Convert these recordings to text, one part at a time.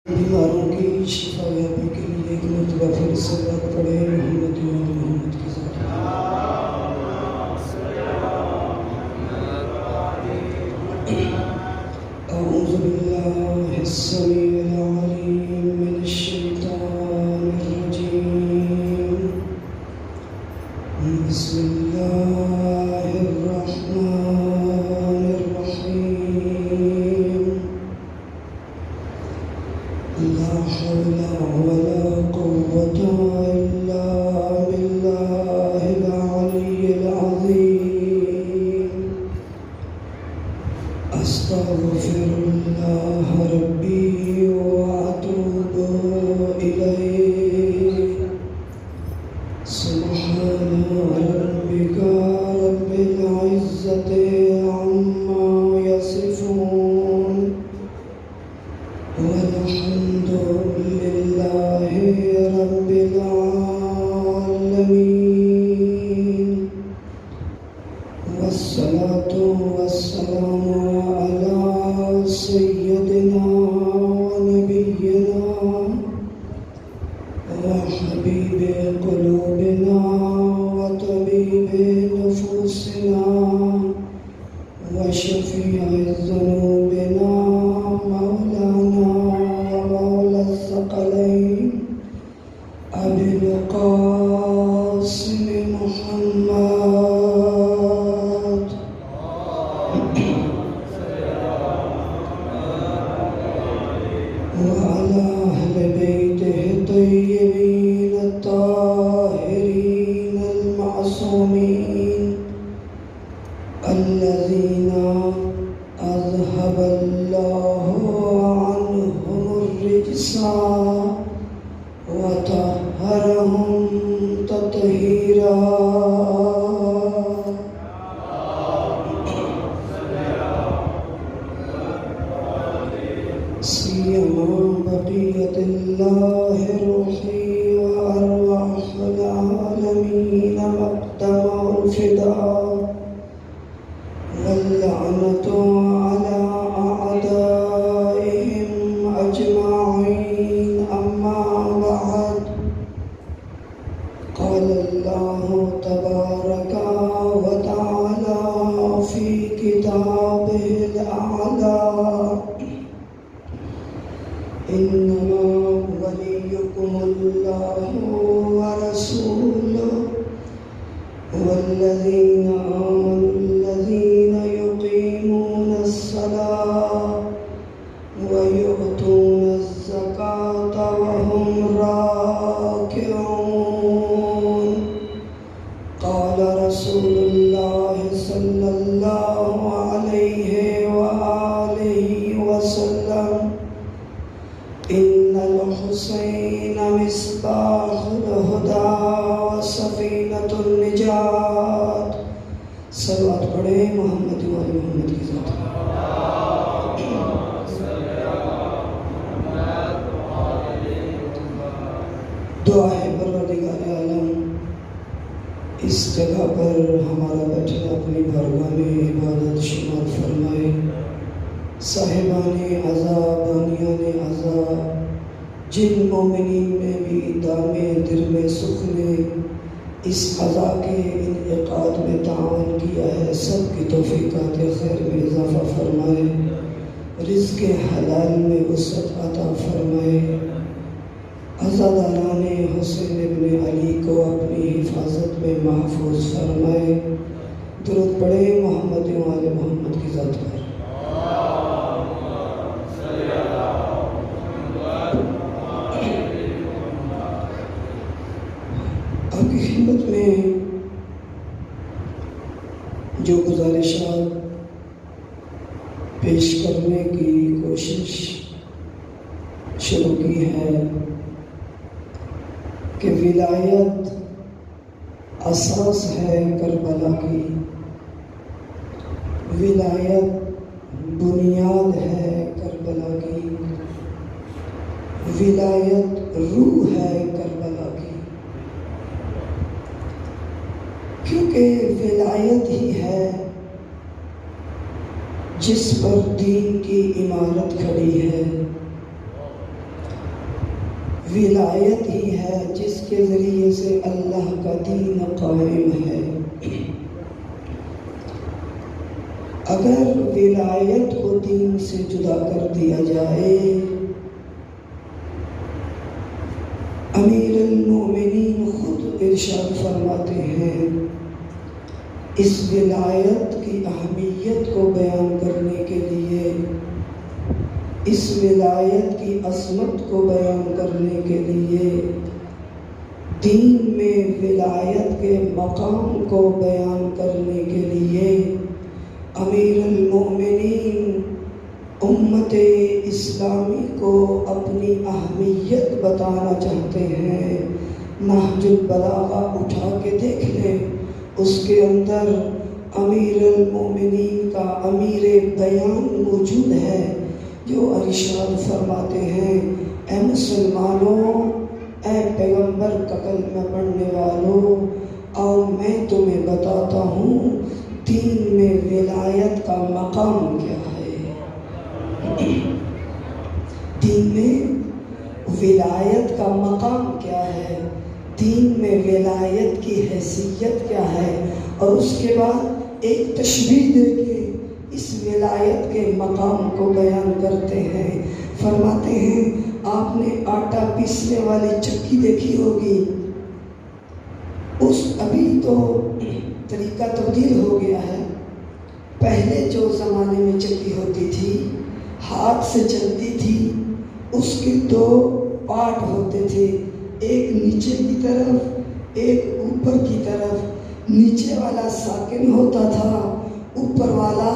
بیماروں کی شفا یابی کے لیے ایک مرتبہ پھر صلوات پڑھے محمد و آل محمد کی ذات اعوذ باللہ السمیع العلیم من الشیطان الرجیم بسم اللہ الرحمن الرحیم لا حول ولا قوة إلا بالله العلي العظيم أستغفر الله ربي وأتوب إليه سبحان ربك رب العزة عما يصفون والحمد لله رب العالمين والصلاة والسلام على سيدنا ونبينا وحبيب قلوبنا وطبيب نفوسنا وشفيع ذنوبنا مولانا ومولى الثقلين أبي القاسم محمد وعلى أهل بيته الطيبين الطاهرين المعصومين الذين أذهب الله عنهم الرجس وطهرهم تطهيرا سيما بقية الله روحي وأرواح العالمين مقدم الفداء واللعنة على أعدائهم أجمعين أما بعد قال الله تبارك وتعالى في كتابه الأعلى إنما وليكم الله ورسوله والذين آمنوا الذين يقيمون الصلاة ويؤتون الزكاة وهم راكعون قال رسول الله صلى الله عليه وآله وسلم إن الحسين مصباح الهدى وسفينة النجاة صلوات پڑھے محمد و آل محمد کی ذات دعا ہے پروردگار عالم اس جگہ پر ہمارا بیٹھنا اپنی بارگاہ میں عبادت شمار فرمائے صاحبان عزا بانیان عزا جن مومنین میں بھی دام دل میں سکھ نے اس عزا کے انعقاد میں تعاون کیا ہے سب کی توفیقات خیر میں اضافہ فرمائے رزق حلال میں وسعت عطا فرمائے عزاداران حسین ابن علی کو اپنی حفاظت میں محفوظ فرمائے درود پڑھے محمد و آل محمد کی ذات پر آپ کی خدمت میں جو گزارشات پیش کرنے کی کوشش شروع کی ہے کہ ولایت اساس ہے کربلا کی ولایت بنیاد ہے کربلا کی ولایت روح ہے کربلا کی کیونکہ ولایت ہی ہے جس پر دین کی عمارت کھڑی ہے ولایت ہی ہے جس کے ذریعے سے اللہ کا دین قائم ہے۔ اگر ولایت کو دین سے جدا کر دیا جائے، امیر المومنین خود ارشاد فرماتے ہیں، اس ولایت کی اہمیت کو بیان کرنے کے لیے، اس ولایت کی عظمت کو بیان کرنے کے لیے، دین میں ولایت کے مقام کو بیان کرنے کے لیے امیر المومنین امت اسلامی کو اپنی اہمیت بتانا چاہتے ہیں۔ نہج البلاغہ اٹھا کے دیکھ لیں، اس کے اندر امیر المومنین کا امیر بیان موجود ہے، جو ارشاد فرماتے ہیں، اے مسلمانوں، اے پیغمبر کا کلمہ پڑھنے والوں، آؤ میں تمہیں بتاتا ہوں دین میں ولایت کا مقام کیا ہے۔ دین میں ولایت کا مقام کیا ہے، دین میں ولایت کی حیثیت کیا ہے، اور اس کے بعد ایک تشبیہ دے کے اس ولایت کے مقام کو بیان کرتے ہیں۔ فرماتے ہیں، آپ نے آٹا پیسنے والی چکی دیکھی ہوگی، ابھی تو طریقہ تبدیل ہو گیا ہے۔ پہلے جو زمانے میں چکی ہوتی تھی، ہاتھ سے چلتی تھی، اس کے دو پارٹ ہوتے تھے، ایک نیچے کی طرف، ایک اوپر کی طرف۔ نیچے والا ساکن ہوتا تھا، اوپر والا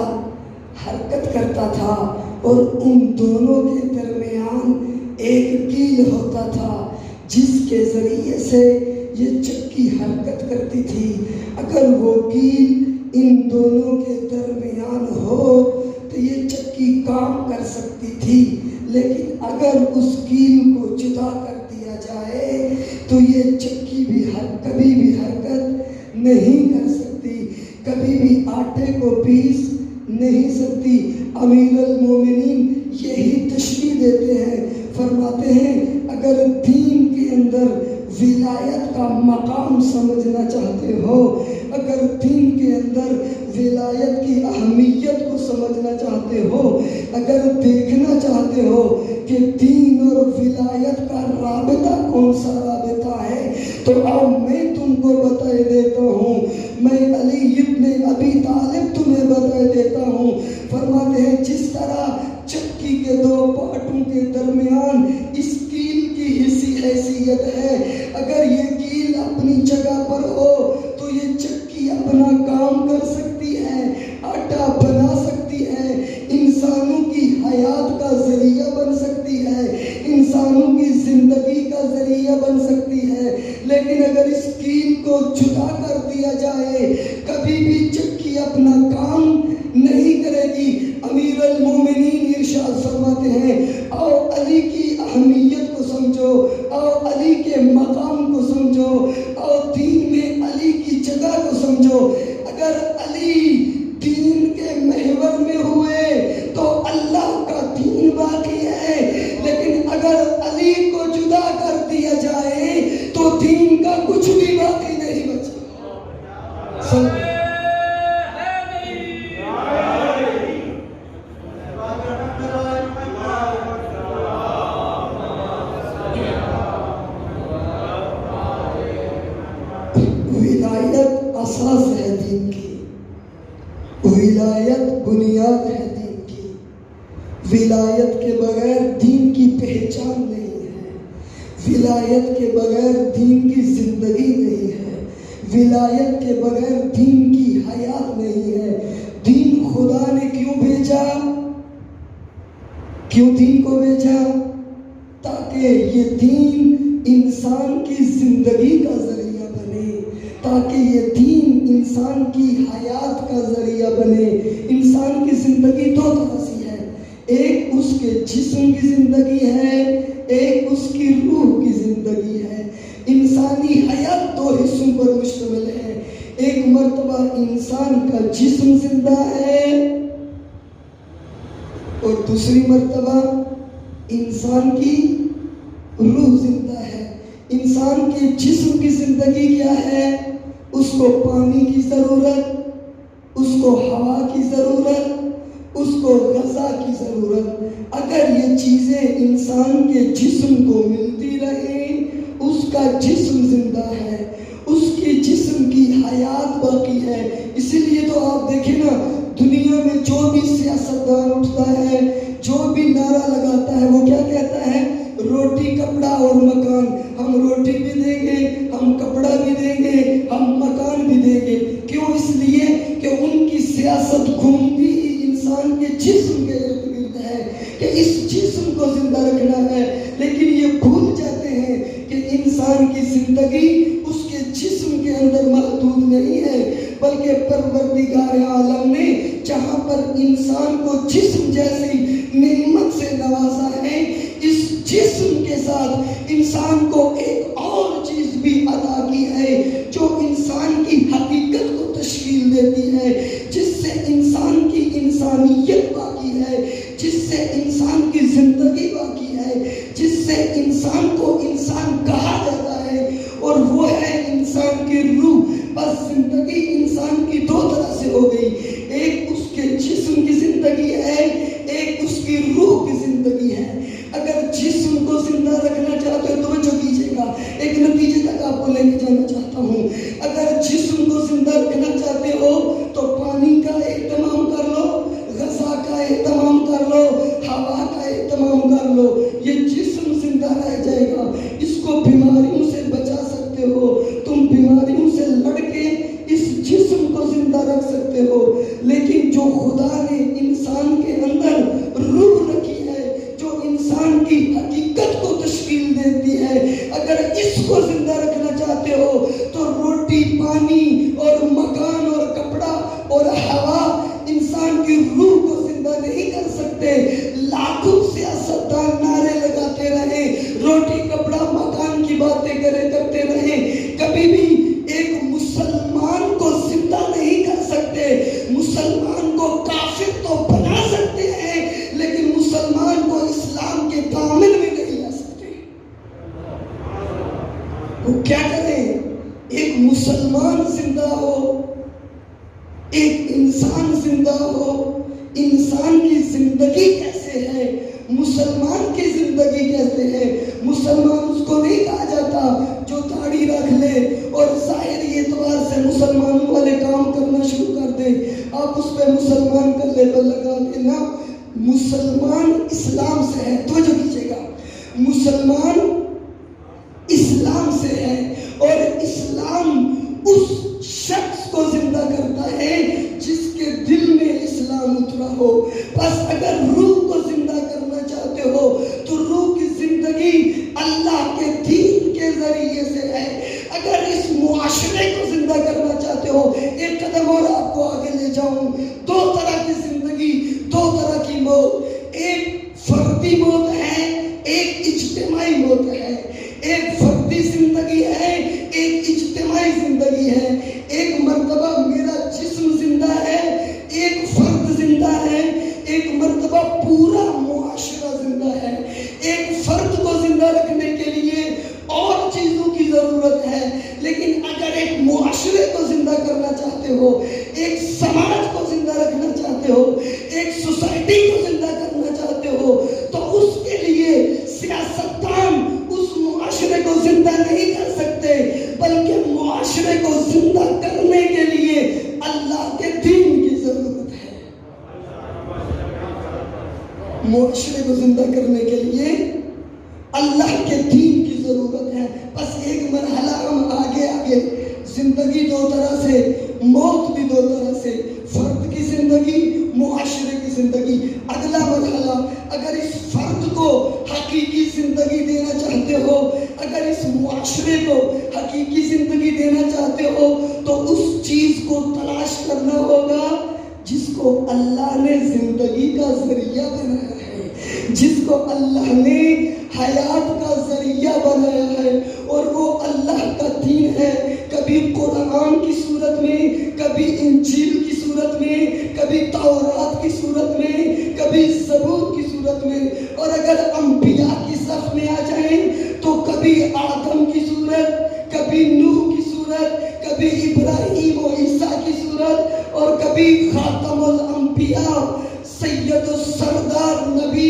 حرکت کرتا تھا، اور ان دونوں کے درمیان ایک کیل ہوتا تھا جس کے ذریعے سے یہ چکی حرکت کرتی تھی۔ اگر وہ کیل ان دونوں کے درمیان ہو تو یہ چکی کام کر سکتی تھی، لیکن اگر اس کیل کو جدا کر دیا جائے تو یہ چکی بھی کبھی بھی حرکت نہیں کر سکتی، کبھی بھی آٹے کو پیس نہیں سکتی۔ امیر المومنین یہی تشریح دیتے ہیں، فرماتے ہیں اگر دین کے اندر ولایت کا مقام سمجھنا چاہتے ہو، اگر دین کے اندر ولایت کی اہمیت کو سمجھنا چاہتے ہو، اگر دیکھنا چاہتے ہو کہ دین اور ولایت کا رابطہ کون سا رابطہ ہے، تو آؤ میں تم کو بتا دیتا ہوں، میں علی ابن ابی طالب تمہیں بتا دیتا ہوں۔ فرماتے ہیں جس طرح چکی کے دو پارٹوں کے درمیان اس کیل کی حیثیت ہے، اگر یہ کیل اپنی جگہ پر ہو تو یہ چکی اپنا کام کر سکتی ہے، آٹا بنا سکتی ہے، انسانوں کی حیات کا ذریعہ بن سکتی ہے، انسانوں کی زندگی کا ذریعہ بن سکتی ہے، لیکن اگر اس کیل کو جدا کر دیا جائے کبھی بھی چکی اپنا کام نہیں کرے گی۔ امیر المومنین ارشاد فرماتے ہیں، آؤ علی کی اہمیت کو سمجھو، آؤ علی کے مقام کو سمجھو، آؤ دین میں علی کی جگہ کو سمجھو۔ اگر علی دین کے محور میں ہوئے تو اللہ کا دین باقی ہے، لیکن اگر علی کو جدا کر دیا جائے تو دین کا کچھ بھی باقی نہیں بچا۔ ولایت اساس ہے دین کی، ولایت بنیاد ہے دین کی، ولایت کے بغیر دین کی پہچان نہیں ہے، ولایت کے بغیر دین کی زندگی نہیں ہے، ولایت کے بغیر دین کی حیات نہیں ہے۔ دین خدا نے کیوں بھیجا؟ کیوں دین کو بھیجا؟ تاکہ یہ دین انسان کی زندگی کا ذریعہ بنے، تاکہ یہ دین انسان کی حیات کا ذریعہ بنے۔ انسان کی زندگی دو طرح سے ہے، ایک اس کے جسم کی زندگی ہے، ایک اس کی روح کی زندگی ہے۔ انسانی حیات دو حصوں پر مشتمل ہے، ایک مرتبہ انسان کا جسم زندہ ہے اور دوسری مرتبہ انسان کی روح زندہ ہے. انسان کے جسم کی زندگی کیا ہے؟ اس کو پانی کی ضرورت، اس کو ہوا کی ضرورت، اس کو غذا کی ضرورت. اگر یہ چیزیں انسان کے جسم کو ملتی رہیں، اس کا جسم زندہ ہے، اس کے جسم کی حیات باقی ہے. اسی لیے تو آپ دیکھیں نا، دنیا میں جو بھی سیاستدان اٹھتا ہے، جو بھی نعرہ لگاتا ہے، وہ کیا کہتا ہے؟ روٹی، کپڑا اور مکان. ہم روٹی بھی دیں گے، ہم کپڑا بھی دیں گے، ہم مکان بھی دیں گے. کیوں؟ اس لیے کہ ان کی سیاست گھومتی ہی انسان کے جسم کے ارد گرد ہے کہ اس جسم کو زندہ رکھنا ہے. لیکن یہ بھول جاتے ہیں کہ انسان کی زندگی اس کے جسم کے اندر محدود نہیں ہے، بلکہ پروردگار عالم نے جہاں پر انسان کو جسم جیسی نعمت سے نوازا ہے، اس جسم کے ساتھ انسان کو ایک اور چیز بھی عطا کی ہے جو انسان کی حقیقت کو تشکیل دیتی ہے، جس سے انسان کی انسانیت باقی ہے، جس سے انسان کی زندگی باقی ہے، جس سے انسان کو انسان کہا جاتا ہے، اور وہ ہے انسان کی روح. بس زندگی انسان کی دو طرح سے ہو گئی، ایک اس کے جسم کی زندگی ہے، ایک اس کی روح کی زندگی ہے. اگر جسم کو زندہ رکھنا چاہتے ہو، توجہ کیجیے گا، ایک نتیجے تک آپ کو لے کے جانا چاہتا ہوں. اگر جسم کو زندہ رکھنا چاہتے ہو تو پانی کا اہتمام کر لو، غذا کا اہتمام کر لو، ہوا کا اہتمام کر لو. یہ جسم زندہ رہ جائے گا. اس کو بیماریوں سے بچا سکتے ہو، تم بیماریوں سے لڑ کے اس جسم کو زندہ رکھ سکتے ہو. لیکن جو خدا نے انسان کے اندر روح رکھی ہے، جو انسان کی حقیقت کو تشکیل دیتی ہے، اگر اس کو زندہ رکھنا چاہتے ہو تو روٹی، پانی اور مکان اور کپڑا اور ہوا انسان کی روح کو زندہ نہیں کر سکتے. لاکھوں سیاستدان نعرے لگاتے رہے، روٹی، کپڑا، مکان کی باتیں کرتے رہے، کبھی بھی ایک مسلمان کو زندہ نہیں کر سکتے. مسلمان کو کافر تو بنا سکتے ہیں، لیکن مسلمان کو اسلام کے دامن میں نہیں لا سکتے. وہ کیا کریں؟ ایک مسلمان زندہ ہو، ایک انسان زندہ ہو. انسان کی زندگی کیسے ہے؟ مسلمان کی زندگی کیسے ہے؟ مسلمان اس کو نہیں کہا جاتا جو داڑھی رکھ لے اور ظاہری اعتبار سے مسلمانوں والے کام کرنا شروع کر دے، آپ اس پہ مسلمان کا لیبل لگا دینا. مسلمان اسلام سے ہے، توجہ کیجیے گا، مسلمان اسلام سے ہے، اور اسلام اس شخص کو زندہ کرتا ہے جس کے دل میں اسلام اترا ہو. بس اگر روح کو زندہ کرنا چاہتے ہو تو روح کی زندگی اللہ کے دین کے ذریعے سے ہے. اگر اس معاشرے کو زندہ کرنا چاہتے ہو، ایک قدم اور آپ کو آگے لے جاؤں، دو طرح کی زندگی، دو طرح کی موت. ایک فردی موت ہے، ایک اجتماعی موت ہے. ایک فردی زندگی ہے، ایک اجتماعی زندگی ہے. ایک مرتبہ میرا جسم زندہ ہے، ایک فرد زندہ ہے، ایک مرتبہ پورا معاشرہ زندہ ہے. ایک فرد کو زندہ رکھنے کے لیے اور چیزوں کی ضرورت ہے، لیکن اگر ایک معاشرے کو زندہ کرنا چاہتے ہو، ایک سماج کو زندہ رکھنا چاہتے ہو، ایک سوسائٹی کو زندہ کرنا چاہتے ہو، تو اس کے لیے سیاستدان اس معاشرے کو زندہ نہیں کر سکتے، بلکہ معاشرے کو زندہ کرنے کے لیے اللہ کے دین کی ضرورت ہے. معاشرے کو زندہ کرنے کے لیے اللہ کے دین کی ضرورت ہے. بس ایک مرحلہ ہم آگے زندگی دو طرح سے، موت بھی دو طرح سے، فرد کی زندگی، معاشرے کی زندگی. اگلا مرحلہ، اگر اس فرد کو حقیقی زندگی دینا چاہتے ہو، اگر اس معاشرے کو حقیقی زندگی دینا چاہتے ہو، تو اس چیز کو تلاش کرنا ہوگا جس کو اللہ نے زندگی کا ذریعہ بنایا ہے، جس کو اللہ نے حیات کا ذریعہ بنایا ہے، اور وہ اللہ کا دین ہے. کبھی قرآن کی صورت میں، کبھی انجیل کی صورت میں، کبھی تورات کی صورت میں، کبھی زبور کی صورت میں. اور اگر انبیاء کی صف میں آ جائیں کبھی آدم کی صورت، کبھی نوح کی صورت، کبھی ابراہیم و عیسیٰ کی صورت، اور کبھی خاتم الانبیاء سید السردار نبی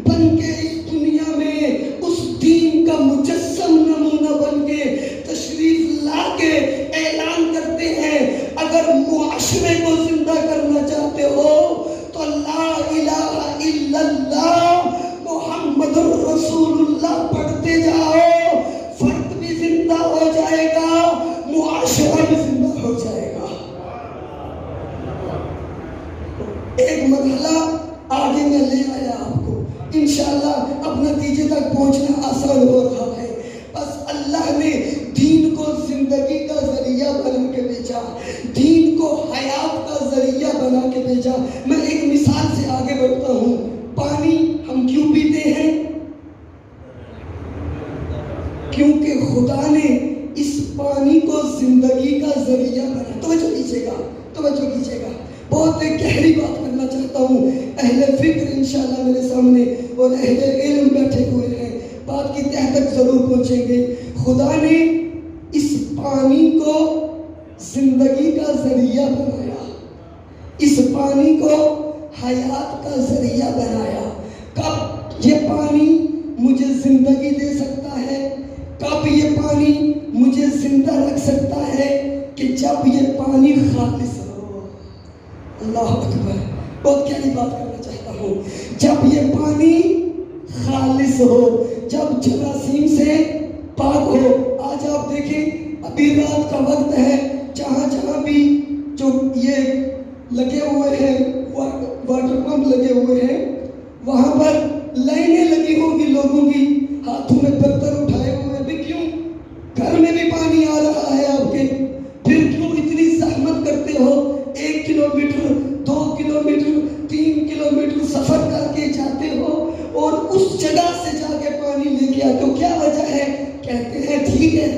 بن کے اس دنیا میں اس دین کا مجسم نمونہ بن کے تشریف لا کے اعلان کرتے ہیں اگر معاشرے کو زندہ کرنا چاہتے ہو تو لا الہ الا اللہ محمد رسول اللہ پڑھتے جاؤ، فرد بھی زندہ ہو جائے گا، معاشرہ بھی زندہ ہو جائے گا۔ ایک مرحلہ آگے میں لے آیا آپ کو، انشاءاللہ اب نتیجے تک پہنچنا آسان ہو رہا ہے۔ بس اللہ نے دین کو زندگی کا ذریعہ بنا کے بھیجا، دین کو حیات کا ذریعہ بنا کے بھیجا۔ میں ایک مثال سے آگے بڑھتا ہوں۔ پانی ہم کیوں پیتے ہیں؟ کیونکہ خدا نے اس پانی کو زندگی کا ذریعہ بنا۔ توجہ کیجیے گا، توجہ کیجیے گا، بہت ایک گہری بات کرنا چاہتا ہوں۔ اہل فکر انشاءاللہ میرے سامنے اور اہل علم بیٹھے ہوئے ہیں، بات کی تہ تک ضرور پہنچیں گے۔ خدا نے اس پانی کو زندگی کا ذریعہ بنایا، اس پانی کو حیات کا ذریعہ بنایا۔ کب یہ پانی مجھے زندگی دے سکتا ہے؟ کب یہ پانی مجھے زندہ رکھ سکتا ہے؟ کہ جب یہ پانی خالص ہو۔ اللہ اکبر، بہت گہری بات کرنا چاہتا ہوں۔ جب یہ پانی خالص ہو، جب جراثیم سے پاک ہو۔ آج آپ دیکھیں ابھی رات کا وقت ہے، جہاں جہاں بھی جو یہ لگے ہوئے ہیں واٹر پمپ لگے ہوئے ہیں، وہاں پر لائنیں لگی ہوگی لوگوں کی، ہاتھوں میں برتن اٹھائے ہوئے بھی۔ کیوں؟ گھر میں بھی پانی آ رہا ہے آپ کے، پھر کیوں اتنی زحمت کرتے ہو؟ 1 کلومیٹر 2 کلومیٹر 3 کلومیٹر سفر کر کے جاتے ہو اور اس جگہ سے جا کے پانی لے کے آتے ہو۔ کیا وجہ ہے؟ کہتے ہیں ٹھیک ہے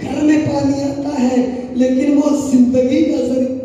گھر میں پانی آتا ہے لیکن وہ زندگی کا ذریعہ،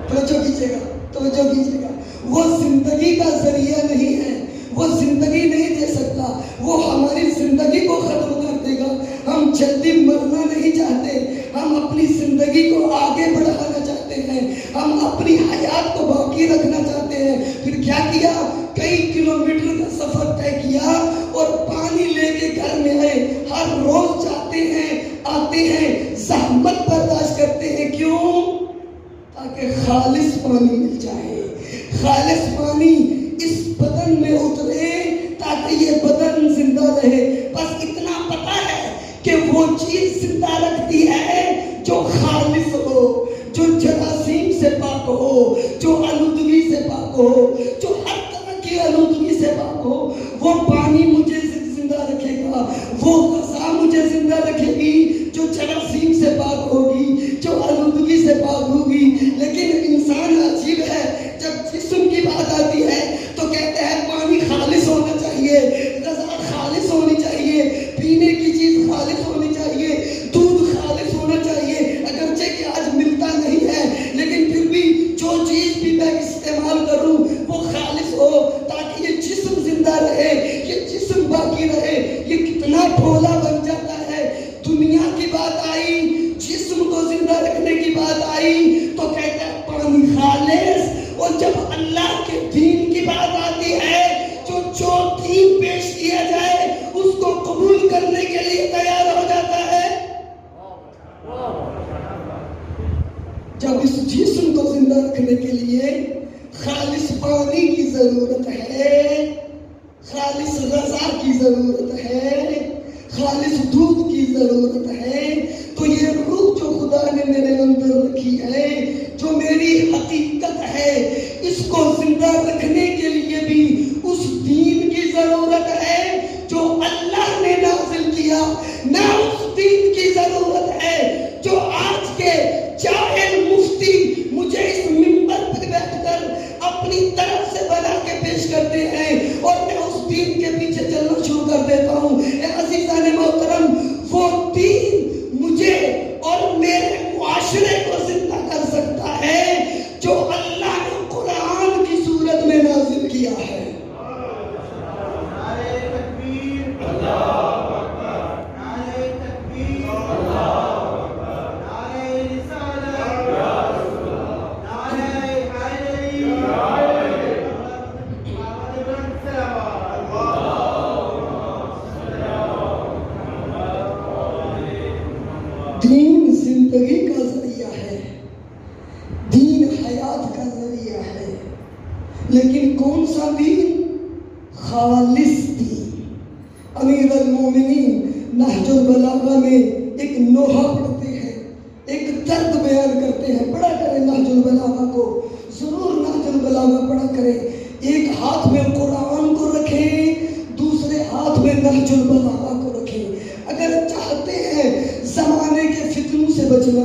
توجہ کیجیے گا، توجہ کیجیے گا، وہ زندگی کا ذریعہ نہیں ہے، وہ زندگی نہیں دے سکتا، وہ ہماری زندگی کو ختم کر دے گا۔ ہم جلدی مرنا نہیں چاہتے، ہم اپنی زندگی کو آگے بڑھانا چاہتے ہیں، ہم اپنی حیات کو باقی رکھنا چاہتے ہیں۔ پھر کیا کیا؟ کئی کلومیٹر کا سفر طے کیا اور پانی لے کے گھر میں آئے۔ ہر روز جاتے ہیں، آتے ہیں، زحمت برداشت کرتے ہیں۔ کیوں؟ تاکہ خالص پانی مل جائے، خالص پانی اس بدن میں اترے تاکہ یہ بدن زندہ رہے۔ بس اتنا پتا ہے کہ وہ چیز زندہ رکھتی ہے جو خالص ہو، جو جراثیم سے پاک ہو، جو آلودگی سے پاک ہو، جو ہر طرح کی آلودگی سے پاک ہو۔ وہ پانی مجھے زندہ رکھے گا، وہ غذا مجھے زندہ رکھے گی جو جراثیم سے پاک ہوگی، جو آلودگی سے پاک ہوگی۔ لیکن انسان عجیب ہے، جب جسم کی بات آتی ہے تو کہتے ہیں پانی خالص ہونا چاہیے، غذا خالص ہونی چاہیے، پینے کی چیز خالص ہونی چاہیے، دودھ خالص ہونا چاہیے۔ اگرچہ کہ آج ملتا نہیں ہے لیکن پھر بھی جو چیز بھی میں استعمال کروں وہ خالص ہو تاکہ یہ جسم زندہ رہے، یہ جسم باقی رہے۔ یہ کتنا بھولا بن جاتا ہے۔ دنیا کی بات آئی، جسم کو زندہ رکھنے کی بات آئی تو کہتا ہے پانی خالص، اور جب اللہ کے دین کی بات آتی ہے جو دین پیش کیا جائے اس کو قبول کرنے کے لیے تیار ہو جاتا ہے۔ جب اس جسم کو زندہ رکھنے کے لیے خالص پانی کی ضرورت ہے، خالص غذا کی ضرورت ہے، خالص دودھ کی ضرورت ہے، تو یہ روح جو خدا نے میرے اندر رکھی ہے، جو میری حقیقت ہے، اس کو زندہ رکھنے کے لیے بھی اس دین کی ضرورت ہے جو اللہ نے نازل کیا، نہ اس دین کی ضرورت ہے جو آج کے جاہل مفتی مجھے اس منبر پر بیٹھ کر اپنی طرف سے بنا کے پیش کرتے ہیں اور میں اس دین کے پیچھے چلنا شروع کر دیتا ہوں۔ اے عزیزان محترم، وہ دین مجھے اور میرے معاشرے کو زندہ کر سکتا ہے جو اللہ نے قرآن کی صورت میں نازل کیا ہے۔ دین زندگی کا ذریعہ ہے، دین حیات کا ذریعہ ہے، لیکن کون سا دین؟ خالص دین۔ امیر المومنین نہج البلاغہ میں ایک نوحہ پڑھتے ہیں، ایک درد بیان کرتے ہیں۔ پڑھا کریں نہج البلاغہ کو، ضرور نہج البلاغہ پڑھا کریں۔ ایک ہاتھ میں قرآن کو رکھیں، دوسرے ہاتھ میں نہج البلاغہ کو رکھیں۔ اگر چاہتے ہیں زمانے کے فتنوں سے بچنا،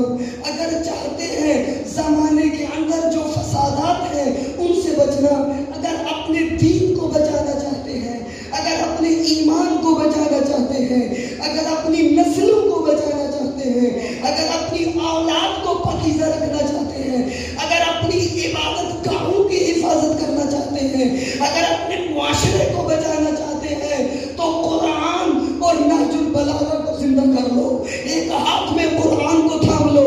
اگر چاہتے ہیں زمانے کے اندر جو فسادات ہیں ان سے بچنا، اگر اپنے دین کو بچانا چاہتے ہیں، اگر اپنے ایمان کو بچانا چاہتے ہیں، اگر اپنی نسلوں کو بچانا چاہتے ہیں، اگر اپنی اولاد کو پاکیزہ رکھنا چاہتے ہیں، اگر اپنی عبادت گاہوں کی حفاظت کرنا چاہتے ہیں، اگر اپنے معاشرے کو بچانا چاہتے ہیں، تو قرآن اور نہج البلاغہ کو زندہ کر لو۔ ایک ہاتھ میں قرآن کو تھام لو،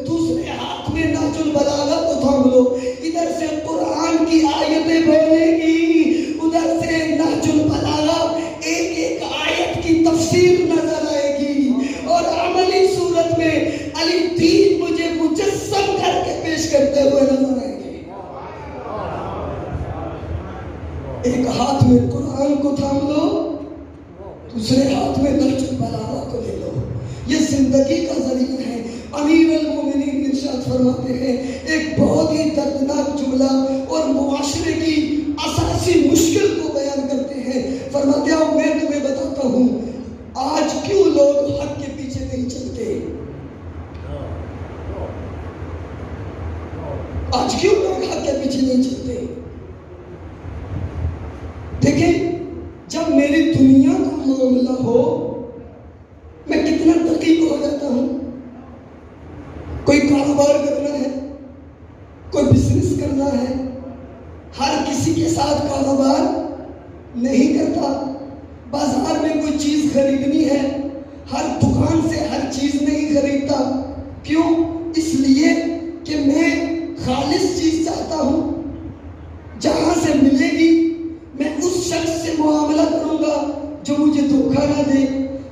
دوسرے ہاتھ میں نہج البلاغہ کو تھام لو۔ ادھر سے قرآن کی آیتیں بولے گی، ادھر سے نہج البلاغہ ایک ایک آیت کی تفسیر نظر آئے گی، اور عملی صورت میں علی دین مجھے مجسم کر کے پیش کرتے ہوئے نظر آئے گے۔ ایک ہاتھ میں قرآن کو تھام لو، دوسرے ہاتھ میں نہج البلاغہ کو لے لو۔ یہ زندگی کا ذریعہ ہے۔ امیر المومنین ارشاد فرماتے ہیں، ایک بہت ہی دردناک جملہ اور معاشرے کی اساسی مشکل کو بیان کرتے ہیں۔ فرماتے ہیں میں تمہیں بتاتا ہوں آج کیوں لوگ حق کے پیچھے نہیں چلتے، آج کیوں لوگ حق کے پیچھے نہیں چلتے۔ دیکھیں، جب میری دنیا کا معاملہ ہو میں کتنا دقیق ہو جاتا ہوں۔ کوئی کاروبار کرنا ہے، کوئی بزنس کرنا ہے، ہر کسی کے ساتھ کاروبار نہیں کرتا۔ بازار میں کوئی چیز خریدنی ہے، ہر دکان سے ہر چیز نہیں خریدتا۔ کیوں؟ اس لیے کہ میں خالص چیز چاہتا ہوں، جہاں سے ملے گی میں اس شخص سے معاملہ کروں گا جو مجھے دھوکہ نہ دے،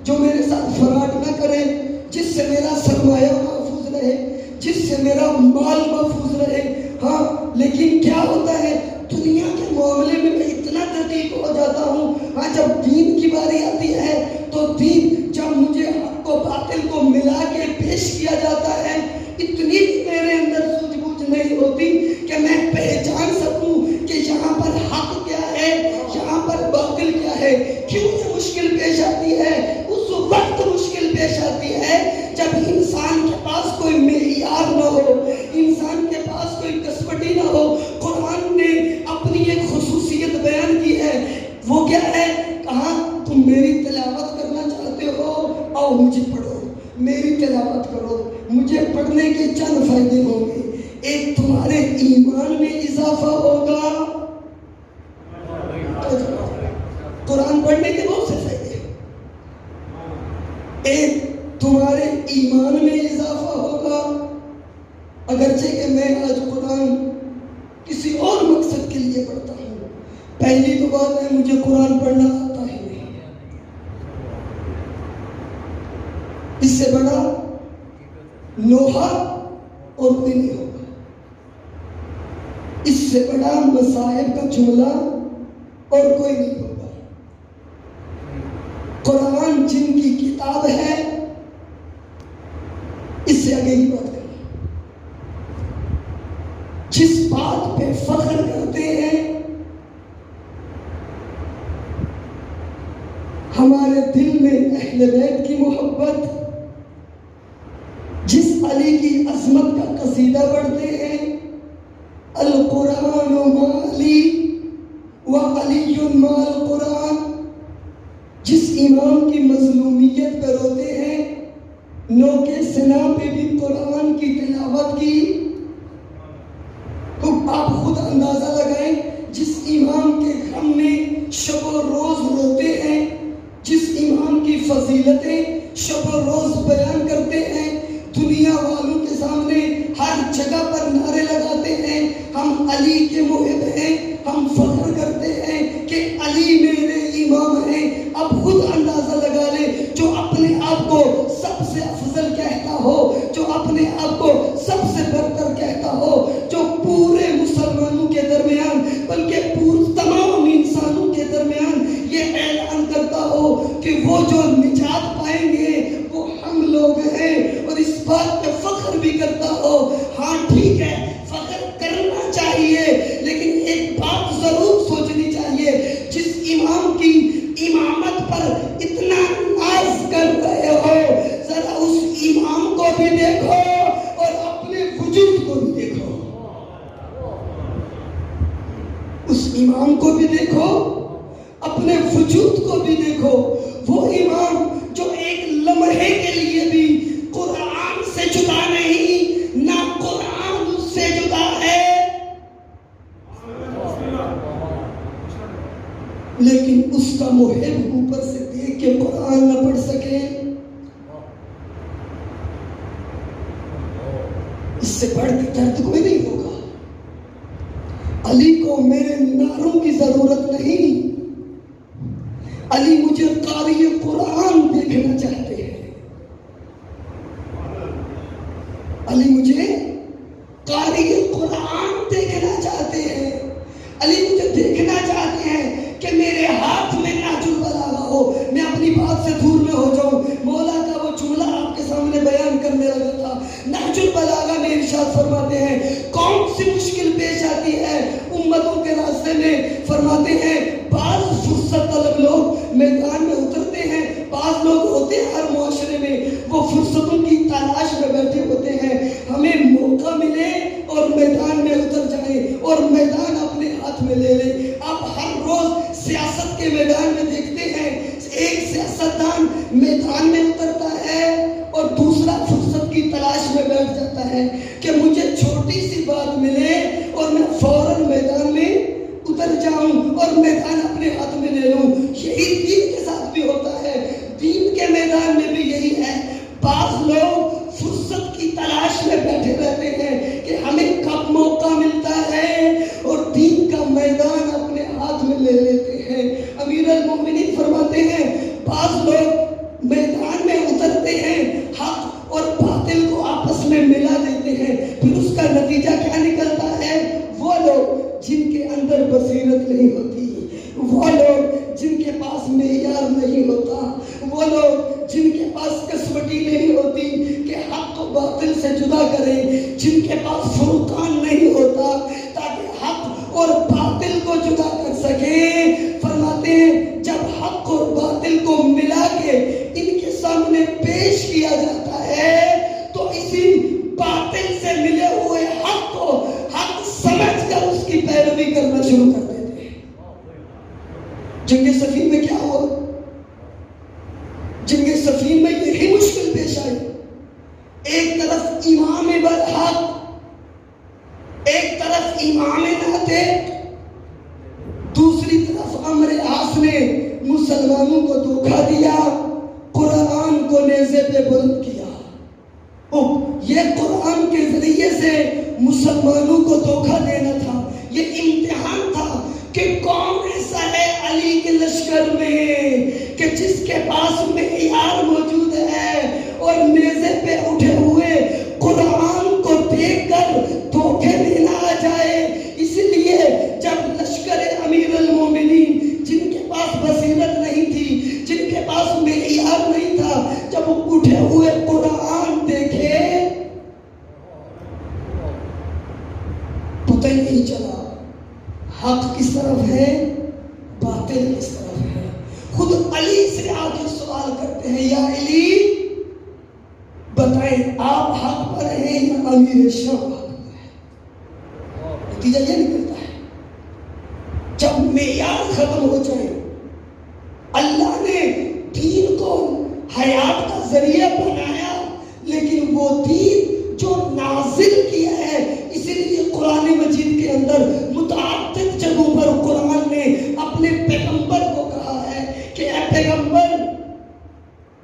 جو میرے ساتھ فراڈ نہ کرے، جس سے میرا سرمایہ محفوظ رہے، جس سے میرا مال محفوظ رہے۔ ہاں، لیکن کیا ہوتا ہے دنیا کے معاملے میں اتنا دقیق ہو جاتا ہوں۔ ہاں، جب دین کی باری آتی ہے تو دین جب مجھے حق و باطل کو ملا کے پیش کیا جاتا ہے، اتنی میرے اندر سوجھ بوجھ نہیں ہوتی کہ میں پہچان سکوں کہ یہاں پر حق کیا ہے، یہاں پر باطل کیا ہے۔ کیوں یہ مشکل پیش آتی ہے؟ اس وقت مشکل پیش آتی ہے جب انسان کے پاس کوئی معیار نہ ہو، انسان کے پاس کوئی کسوٹی نہ ہو۔ قرآن نے اپنی ایک خصوصیت بیان کی ہے، وہ کیا ہے؟ کہاں تم میری تلاوت کرنا چاہتے ہو، آؤ مجھے پڑھو، میری تلاوت کرو، مجھے پڑھنے کے چند فائدے ہوں گے۔ ایک تمہارے ایمان میں اضافہ ہوگا، قرآن پڑھنے کے بہت سے فائدے ہیں۔ ایک تمہارے ایمان میں اضافہ ہوگا، اگرچہ کہ میں آج قرآن کسی اور مقصد کے لیے پڑھتا ہوں۔ پہلی تو بات ہے مجھے قرآن پڑھنا آتا ہی نہیں، اس سے بڑا لوہا اور کوئی نہیں ہوگا، اس سے بڑا مصائب کا جملہ اور کوئی نہیں ہوگا۔ قرآن جن کی کتاب ہے، اس سے آگے ہی بات کریں، جس بات پہ فخر کرتے ہیں، ہمارے دل میں اہل بیت کی محبت، جس علی کی عظمت کا قصیدہ پڑھتے ہیں، القرآن مالی وعلی مع القرآن، جس امام کی مظلومیت پہ روتے ہیں، نوکے سنا پہ بھی قرآن کی تلاوت کی، تو آپ خود اندازہ لگائیں، جس امام کے غم میں شب و روز روتے ہیں، جس امام کی فضیلتیں شب و روز بیان کرتے ہیں، دنیا والوں کے سامنے ہر جگہ پر نعرے لگاتے ہیں، ہم علی کے محب ہیں، ہم فخر کرتے ہیں کہ علی میرے امام ہیں۔ اب خود اندازہ لگا لے، جو اپنے آپ کو سب سے افضل کہتا ہو، کہ وہ جو نجات پائیں گے وہ ہم لوگ ہیں، اور اس بات پہ فخر بھی کرتا ہو۔ ہاں ٹھیک ہے، فخر کرنا چاہیے، لیکن ایک بات ضرور سوچنی چاہیے، جس امام کی امامت پر اتنا ناز کر رہے ہو، ذرا اس امام کو بھی دیکھو اور اپنے وجود کو بھی دیکھو۔ اس امام کو بھی دیکھو، اپنے وجود کو بھی دیکھو۔ وہ امام جو ایک لمحے کے لیے بھی قرآن سے جدا نہیں، نہ قرآن اس سے جدا ہے، لیکن اس کا محب اوپر سے دیکھ کے قرآن نہ پڑھ سکے، اس سے بڑھ کے درد کوئی نہیں ہوگا۔ علی کو میرے نعروں کی ضرورت نہیں، علی مجھے قاری قرآن دیکھنا چاہتے ہیں، علی مجھے قاری قرآن دیکھنا چاہتے ہیں، علی مجھے دیکھنا چاہتے ہیں کہ میرے ہاتھ میں نہج البلاغہ ہو، میں اپنی بات سے دور میں ہو جاؤں۔ مولا کا وہ جملہ آپ کے سامنے بیان کرنے لگا تھا۔ نہج البلاغہ میں ارشاد فرماتے ہیں کون سی مشکل پیش آتی ہے امتوں کے راستے میں، فرماتے ہیں بعض فرصت طلب لوگ میدان میں اترتے ہیں، بعض لوگ ہوتے ہیں ہر معاشرے میں وہ فرصتوں کی تلاش میں بیٹھے ہوتے ہیں، ہمیں موقع ملے اور میدان میں اتر جائیں اور میدان اپنے ہاتھ میں لے لیں۔ آپ ہر روز سیاست کے میدان میں دیکھتے ہیں ایک سیاستدان میدان میں اترتا ہے اور دوسرا فرصت کی تلاش میں بیٹھ جاتا ہے کہ مجھے چھوٹی سی بات ملے اور میں فوراً میدان میں اتر جاؤں اور میدان اپنے ہاتھ میں لے لوں۔ یہی دین کے ساتھ بھی ہوتا ہے، دین کے میدان میں بھی یہی ہے۔ بعض لوگ فرصت کی تلاش میں بیٹھے رہتے ہیں کہ ہمیں کب موقع ملتا ہے اور دین کا میدان اپنے ہاتھ میں لے لیتے ہیں۔ امیر المومنین فرماتے ہیں بعض لوگ میدان میں اترتے ہیں، حق اور باطل کو آپس میں ملا دیتے ہیں، پھر اس کا نتیجہ کیا نکلتا ہے؟ وہ لوگ جن کے اندر بصیرت نہیں ہوتی، وہ لوگ جن کے پاس معیار نہیں ہوتا، وہ لوگ جن کے پاس کسوٹی نہیں ہوتی کہ حق و باطل سے جدا کریں، جن کے پاس فرقان نہیں ہوتا تاکہ حق اور باطل کو جدا کر سکیں، فرماتے ہیں جب حق اور باطل کو ملا کے ان کے سامنے پیش کیا جاتا ہے تو اسی باطل سے ملے ہوئے حق کو حق سمجھ کر اس کی پیروی کرنا شروع کر دیتے ہیں۔ جنگ صفین میں کیا ہوا؟ جنگ صفین میں یہی مشکل پیش آئی۔ ایک طرف امام برحق، ایک طرف امام ناتق، دوسری طرف عمرو عاص نے مسلمانوں کو دھوکہ دیا، قرآن کو نیزے پہ بلند کیا۔ یہ قرآن کے ذریعے سے مسلمانوں کو دھوکہ دینا تھا، یہ امتحان تھا کہ کون ایسا ہے علی کے لشکر میں کہ جس کے پاس معیار موجود ہے اور نیزے پہ اٹھے ہوئے قرآن کو دیکھ کر دھوکے میں نہ آ جائے۔ اسی لیے جب لشکر امیر المومنین جن کے پاس بصیرت نہیں تھی، جن کے پاس معیار نہیں تھا، جب اٹھے ہوئے قرآن دیکھے پتہ ہی نہیں چلا حق کس طرف ہے، باطل کس طرف ہے۔ خود علی سے آگے سوال کرتے ہیں یا علی بتائیں آپ حق پر ہیں یا امیر شام حق پر ہے؟ نتیجہ یہ نکلتا ہے جب معیار ختم ہو جائے، اللہ نے دین کو حیات کا ذریعہ بنایا، لیکن وہ دین جو نازل کیا ہے، اسی لیے قرآن مجید کے اندر متعدد جگہوں پر قرآن نے اپنے پیغمبر کو کہا ہے کہ اے پیغمبر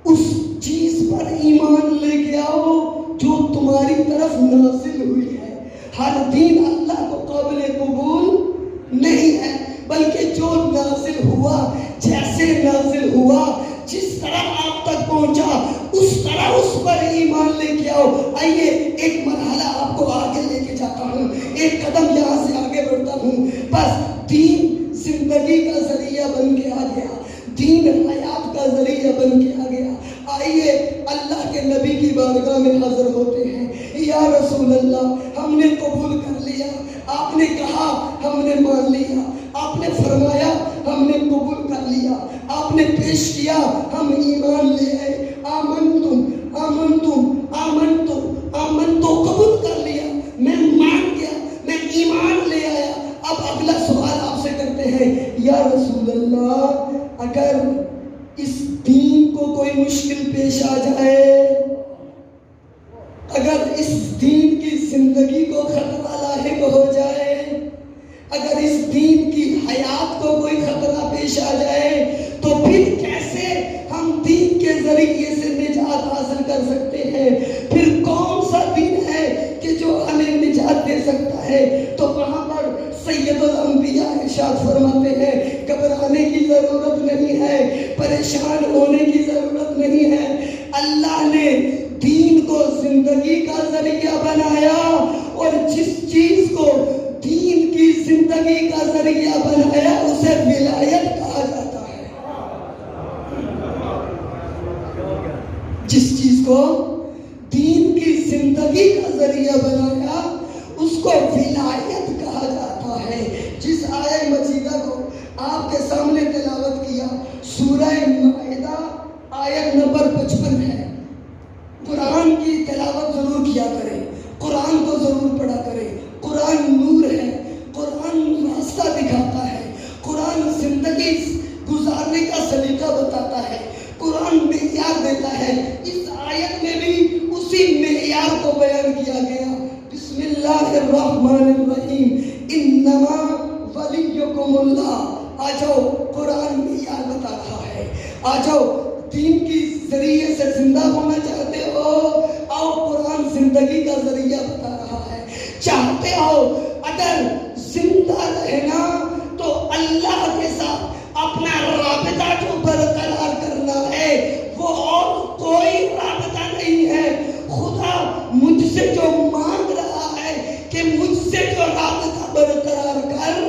اس چیز پر ایمان لے کے آؤ جو تمہاری طرف نازل ہوئی ہے۔ ہر دین اللہ کو قابل قبول نہیں ہے، بلکہ جو نازل ہوا، جیسے نازل ہوا، جس طرح آپ تک پہنچا اس طرح اس پر ایمان لے کے آؤ۔ آئیے ایک مرحلہ آپ کو آگے لے کے جاتا ہوں، ایک قدم یہاں سے آگے بڑھتا ہوں۔ بس دین زندگی کا ذریعہ بن کے آ گیا، دین حیات کا رسول اللہ ہم نے قبول کر لیا، آپ نے کہا ہم نے مان لیا، آپ نے فرمایا ہم نے قبول کر لیا، آپ نے پیش کیا ہم ایمان لے آئے، آمنتم آمنتم آمنتم آمنتم، قبول کر لیا، میں مان گیا، میں ایمان لے آیا۔ اب اگلا سوال آپ سے کرتے ہیں، یا رسول اللہ اگر اس دین کو کوئی مشکل پیش آ جائے، اگر اس دین کی زندگی کو خطرہ لاحق ہو جائے، اگر اس دین کی حیات کو کوئی خطرہ پیش آ جائے، تو پھر کیسے ہم دین کے ذریعے سے نجات حاصل کر سکتے ہیں؟ پھر کون سا دین ہے کہ جو ہمیں نجات دے سکتا ہے؟ تو وہاں پر سید الانبیاء ارشاد فرماتے ہیں، گھبرانے کی ضرورت نہیں ہے، پریشان ہونے کی ضرورت نہیں ہے، اللہ نے دین کو زندگی کا ذریعہ بنایا، اور جس چیز کو دین کی زندگی کا ذریعہ بنایا اسے ولایت کہا جاتا ہے۔ جس چیز کو دین کی زندگی کا ذریعہ بنایا اس کو ولایت کہا جاتا ہے۔ جس آیہ مجیدہ کو آپ کے سامنے تلاوت کیا، سورہ مائدہ آیت نمبر 55 ہے۔ قرآن کی تلاوت ضرور کیا کریں، قرآن کو ضرور پڑھا کریں۔ قرآن نور ہے، قرآن راستہ دکھاتا ہے، قرآن زندگی گزارنے کا سلیقہ بتاتا ہے، قرآن معیار دیتا ہے۔ اس آیت میں بھی اسی معیار کو بیان کیا گیا۔ بسم اللہ الرحمن الرحیم، انما ولیکم اللہ۔ آ جاؤ، قرآن معیار بتا رہا ہے، آ جاؤ، دین کی ذریعے سے زندہ ہونا چاہتے ہو، آؤ، قرآن زندگی کا ذریعہ بتا رہا ہے۔ چاہتے ہو اگر زندہ رہنا تو اللہ کے ساتھ اپنا رابطہ جو برقرار کرنا ہے وہ اور کوئی رابطہ نہیں ہے۔ خدا مجھ سے جو مانگ رہا ہے کہ مجھ سے جو رابطہ برقرار کر،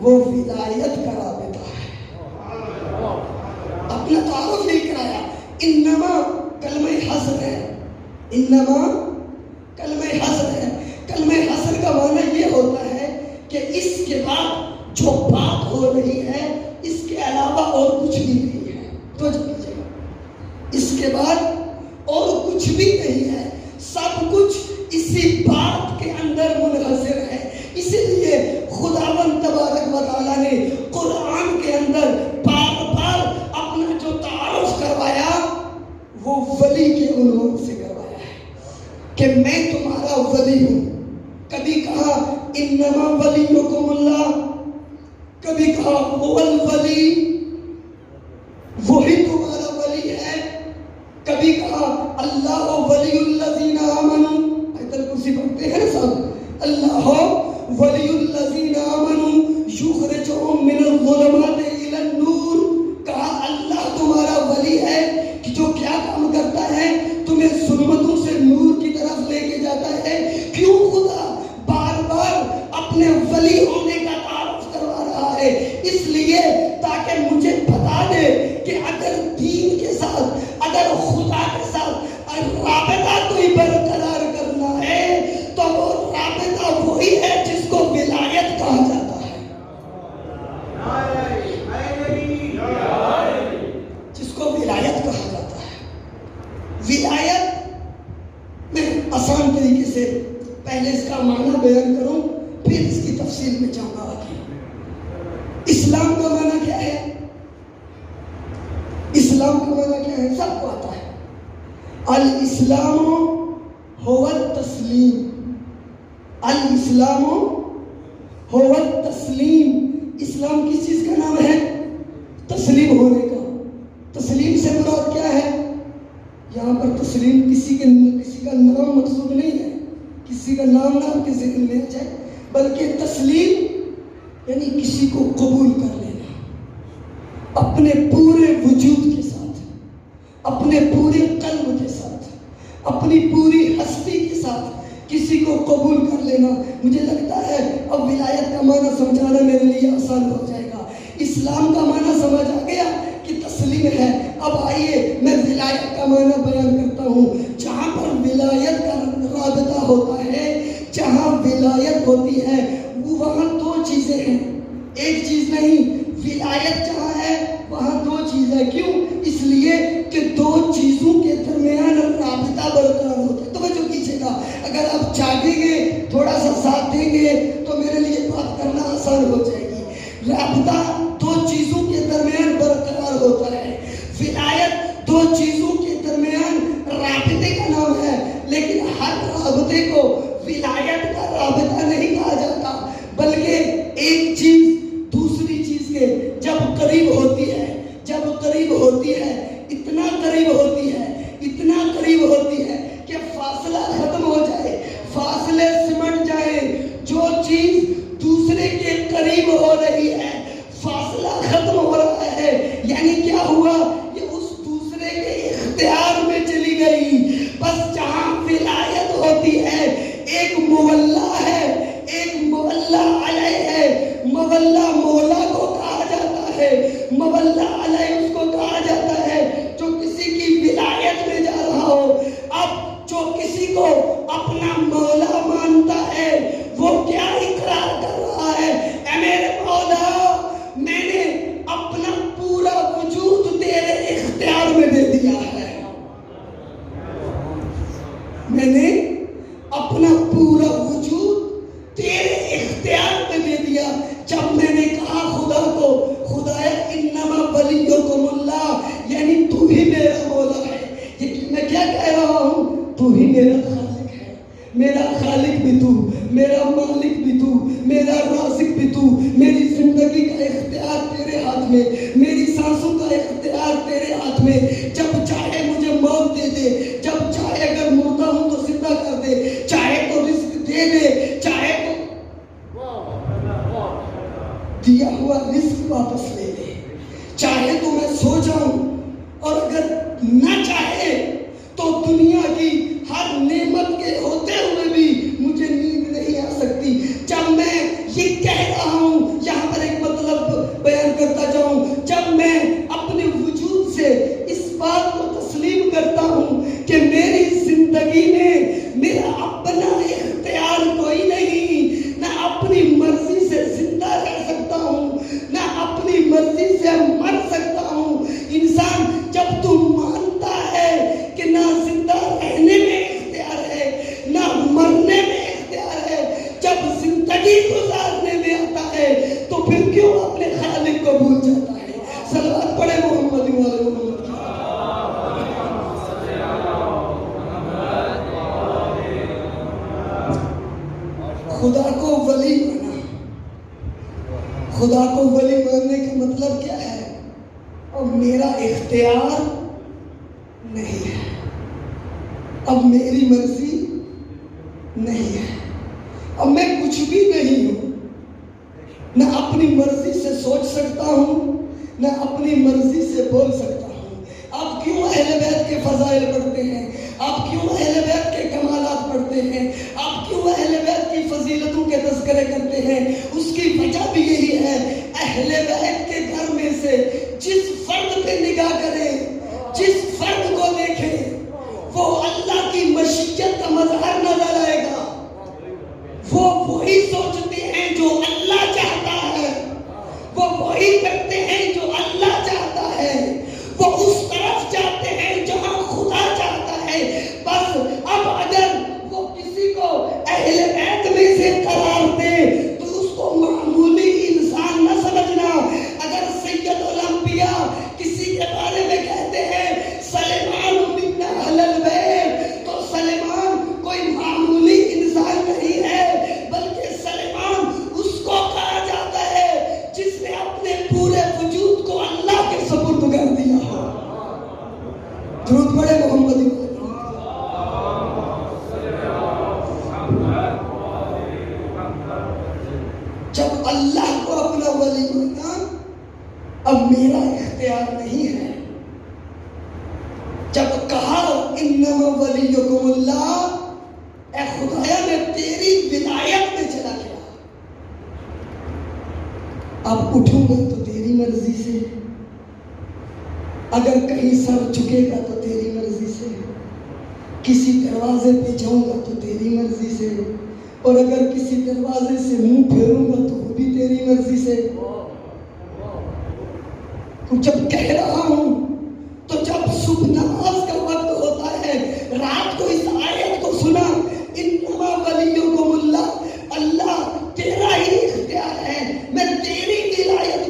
وہ ولایت کا رابطہ ہے۔ اپنا تعارف نہیں کرایا، انما کلمہ حسر ہے، انما کلمہ حسر ہے۔ کلمہ حسر کا معنی یہ ہوتا ہے کہ اس کے بعد جو بات ہو رہی ہے اس کے علاوہ اور کچھ بھی نہیں ہے۔ تو اس کے بعد اور کچھ بھی نہیں ہے، سب کچھ اسی بات کے اندر منحصر ہے۔ اسی لیے خداوند تبارک و تعالیٰ نے قرآن کے اندر بار بار اپنا جو تعارف کروایا وہ ولی کے عنوان سے کروایا ہے کہ میں تمہارا ولی ہوں۔ کبھی کہا انما ولیکم اللہ، کبھی کہا هو الولی، وہی تمہارا ولی ہے، کبھی کہا اللہ ولی الذین آمنوا، آیت الکرسی پڑھتے ہیں صاحب، اللہ ولی الذین آمنوا یخرجہم من الظلمات الی النور، کہا اللہ تمہارا ولی ہے کہ جو کیا کام کرتا ہے، تمہیں ظلمتوں سے نور کی طرف لے کے جاتا ہے۔ کیوں خدا بار بار اپنے ولی ہونے کا تعارف کروا رہا ہے؟ اس لیے تاکہ مجھے بتا دے کہ اگر دین کے ساتھ، اگر خدا کے ساتھ رابطہ کوئی برقرار کرنا ہے تو وہ رابطہ وہی ہے جس کو ولایت کہا جاتا ہے، جس کو ولایت کہا جاتا ہے۔ ولایت میں آسان طریقے سے پہلے اس کا معنی بیان کروں، پھر اس کی تفصیل میں جاؤں گا۔ اسلام کا معنی کیا ہے؟ اسلام کا معنی کیا ہے؟ سب کو آتا ہے۔ الاسلام هو التسلیم، الاسلام هو التسلیم۔ اسلام کس چیز کا نام ہے؟ تسلیم ہونے کا۔ تسلیم سے مراد کیا ہے؟ یہاں پر تسلیم کسی کا نام مقصود نہیں ہے، کسی کا نام نہ آپ کے ذہن میں آ جائے، بلکہ تسلیم یعنی کسی کو قبول کر لینا، اپنے پورے وجود کے ساتھ، اپنے پورے قلب کے ساتھ، اپنی پوری ہستی کے ساتھ کسی کو قبول کر لینا۔ مجھے لگتا ہے اب ولایت کا معنی سمجھانا میرے لیے آسان ہو جائے گا۔ اسلام کا معنی سمجھ آ گیا کہ تسلیم ہے۔ اب آئیے میں ولایت کا معنی بیان کرتا ہوں۔ جہاں پر ولایت کا رابطہ ہوتا ہے رابطہ دو چیزوں کے درمیان برقرار ہوتا ہے. ولایت دو چیزوں کے درمیان رابطے کا نام ہے، لیکن ہر رابطے کو ولایت کا رابطہ نہیں کہا جاتا، بلکہ ایک چیز دوسری چیز کے جب قریب ہوتی ہے، اتنا قریب ہوتی ہے کہ فاصلہ ختم ہو جائے، فاصلے سمٹ جائے. جو چیز دوسرے کے قریب ہو رہی ہے، فاصلہ ختم ہو رہا ہے، یعنی کیا ہوا؟ یہ اس دوسرے کے اختیار میں چلی گئی. بس جہاں ولایت ہوتی ہے، ایک مولا ہے، ایک مولا علیہ ہے. مولا مولا کو کہا جاتا ہے، مولا علیہ اس کو کہا جاتا ہے جو کسی کی ولایت میں جا رہا ہو. اب جو کسی کو اپنا مولا مانتا ہے وہ کیا اقرار کر رہا ہے؟ اے میرے مولا، میں نے اپنا پورا وجود تیرے اختیار میں دے دیا ہے. میں نے اپنا پورا وجود تیرے اختیار میں دے دیا. جب میں نے کہا خدا کو، خدایا انما ولیکم اللہ، یعنی تو ہی میرا مولا ہے. میں کیا کہہ رہا ہوں؟ تو ہی میرا خالق ہے. میرا خالق بھی تو، میرا مالک بھی تو، میرا رازق بھی تو. میری زندگی کا اختیار تیرے ہاتھ میں، میری سانسوں کا اختیار تیرے ہاتھ میں. جب چاہے مجھے موت دے دے، جب چاہے اگر مردہ ہوں تو زندہ کر دے، چاہے تو رزق دے دے، چاہے تو دیا ہوا رزق واپس لے لے. چاہے تو میں سو جاؤں، اور اگر نہ چاہے تو دنیا کی ہر نعمت کے ہوتے ہوئے بھی مجھے نیند نہیں آ سکتی. جب میں یہ کہہ رہا ہوں، یہاں پر ایک مطلب بیان کرتا جاؤں، جب میں اپنے وجود سے اس بات کو تسلیم کرتا ہوں کہ میری زندگی میں میرا اپنا اختیار کوئی نہیں، نہ اپنی مرضی سے زندہ رہ سکتا ہوں، نہ اپنی مرضی سے مر سکتا ہوں. انسان جب تو مانتا ہے کہ نہ زندہ رہنے میں اختیار ہے، نہ مرنے میں اختیار ہے، جب زندگی گزارنے میں آتا ہے تو پھر کیوں اپنے خالق کو بھول جاتا ہے؟ صلوات پڑھے محمد والے محمد. خدا کو ولی مانا. خدا کو ولی ماننے کا مطلب کیا ہے؟ اور میرا اختیار نہیں ہے، اب میری مرضی نہیں ہے، اب میں کچھ بھی نہیں ہوں، نہ اپنی مرضی سے سوچ سکتا ہوں، نہ اپنی مرضی سے بول سکتا ہوں. آپ کیوں اہل بیت کے فضائل پڑھتے ہیں؟ آپ کیوں اہل بیت کے کمالات پڑھتے ہیں؟ آپ کیوں اہل بیت کی فضیلتوں کے تذکرے کرتے ہیں؟ اس کی وجہ بھی یہی ہے، اہل بیت کے گھر میں سے جس فرد پہ نگاہ کرے، جس فرد کو دیکھے، وہ اللہ کی مشیت کا مظہر نظر آئے گا. وہ وہی سوچتے ہیں جو اللہ چاہتا ہے، وہ وہی کرتے ہیں جو اللہ چاہتا ہے، وہ اس طرف جاتے ہیں جہاں خدا چاہتا ہے. بس اب اگر وہ کسی کو اہل بیت میں سے قرار دے تو اس کو معمولی انسان نہ سمجھنا. اگر سید الانبیاء کسی کے بارے میں کہتے ہیں سلیمان من اہل البیت، تو سلیمان کوئی معمولی انسان نہیں ہے، بلکہ سلیمان اس کو کہا جاتا ہے جس نے اپنے پورے وجود کو اللہ کے سپرد کر دیا. درود پڑھے محمد. جب اللہ کو اپنا ولی مانا، اب میرا اختیار نہیں ہے. جب کہا انما ولیکم اللہ، اے خدایا میں تیری ولایت میں چلا گیا، اب اٹھوں گا تو تیری مرضی سے، اگر کہیں سر جھکے گا تو تیری مرضی سے، کسی دروازے پہ جاؤں گا تو تیری مرضی سے، اور اگر کسی دروازے سے منہ پھیروں گا تو وہ بھی تیری مرضی سے. جب کہہ رہا ہوں تو جب صبح نماز کا وقت ہوتا ہے، رات کو اس آیت کو سنا، انما ولیکم اللہ، اللہ تیرا ہی اختیار ہے، میں تیری ولایت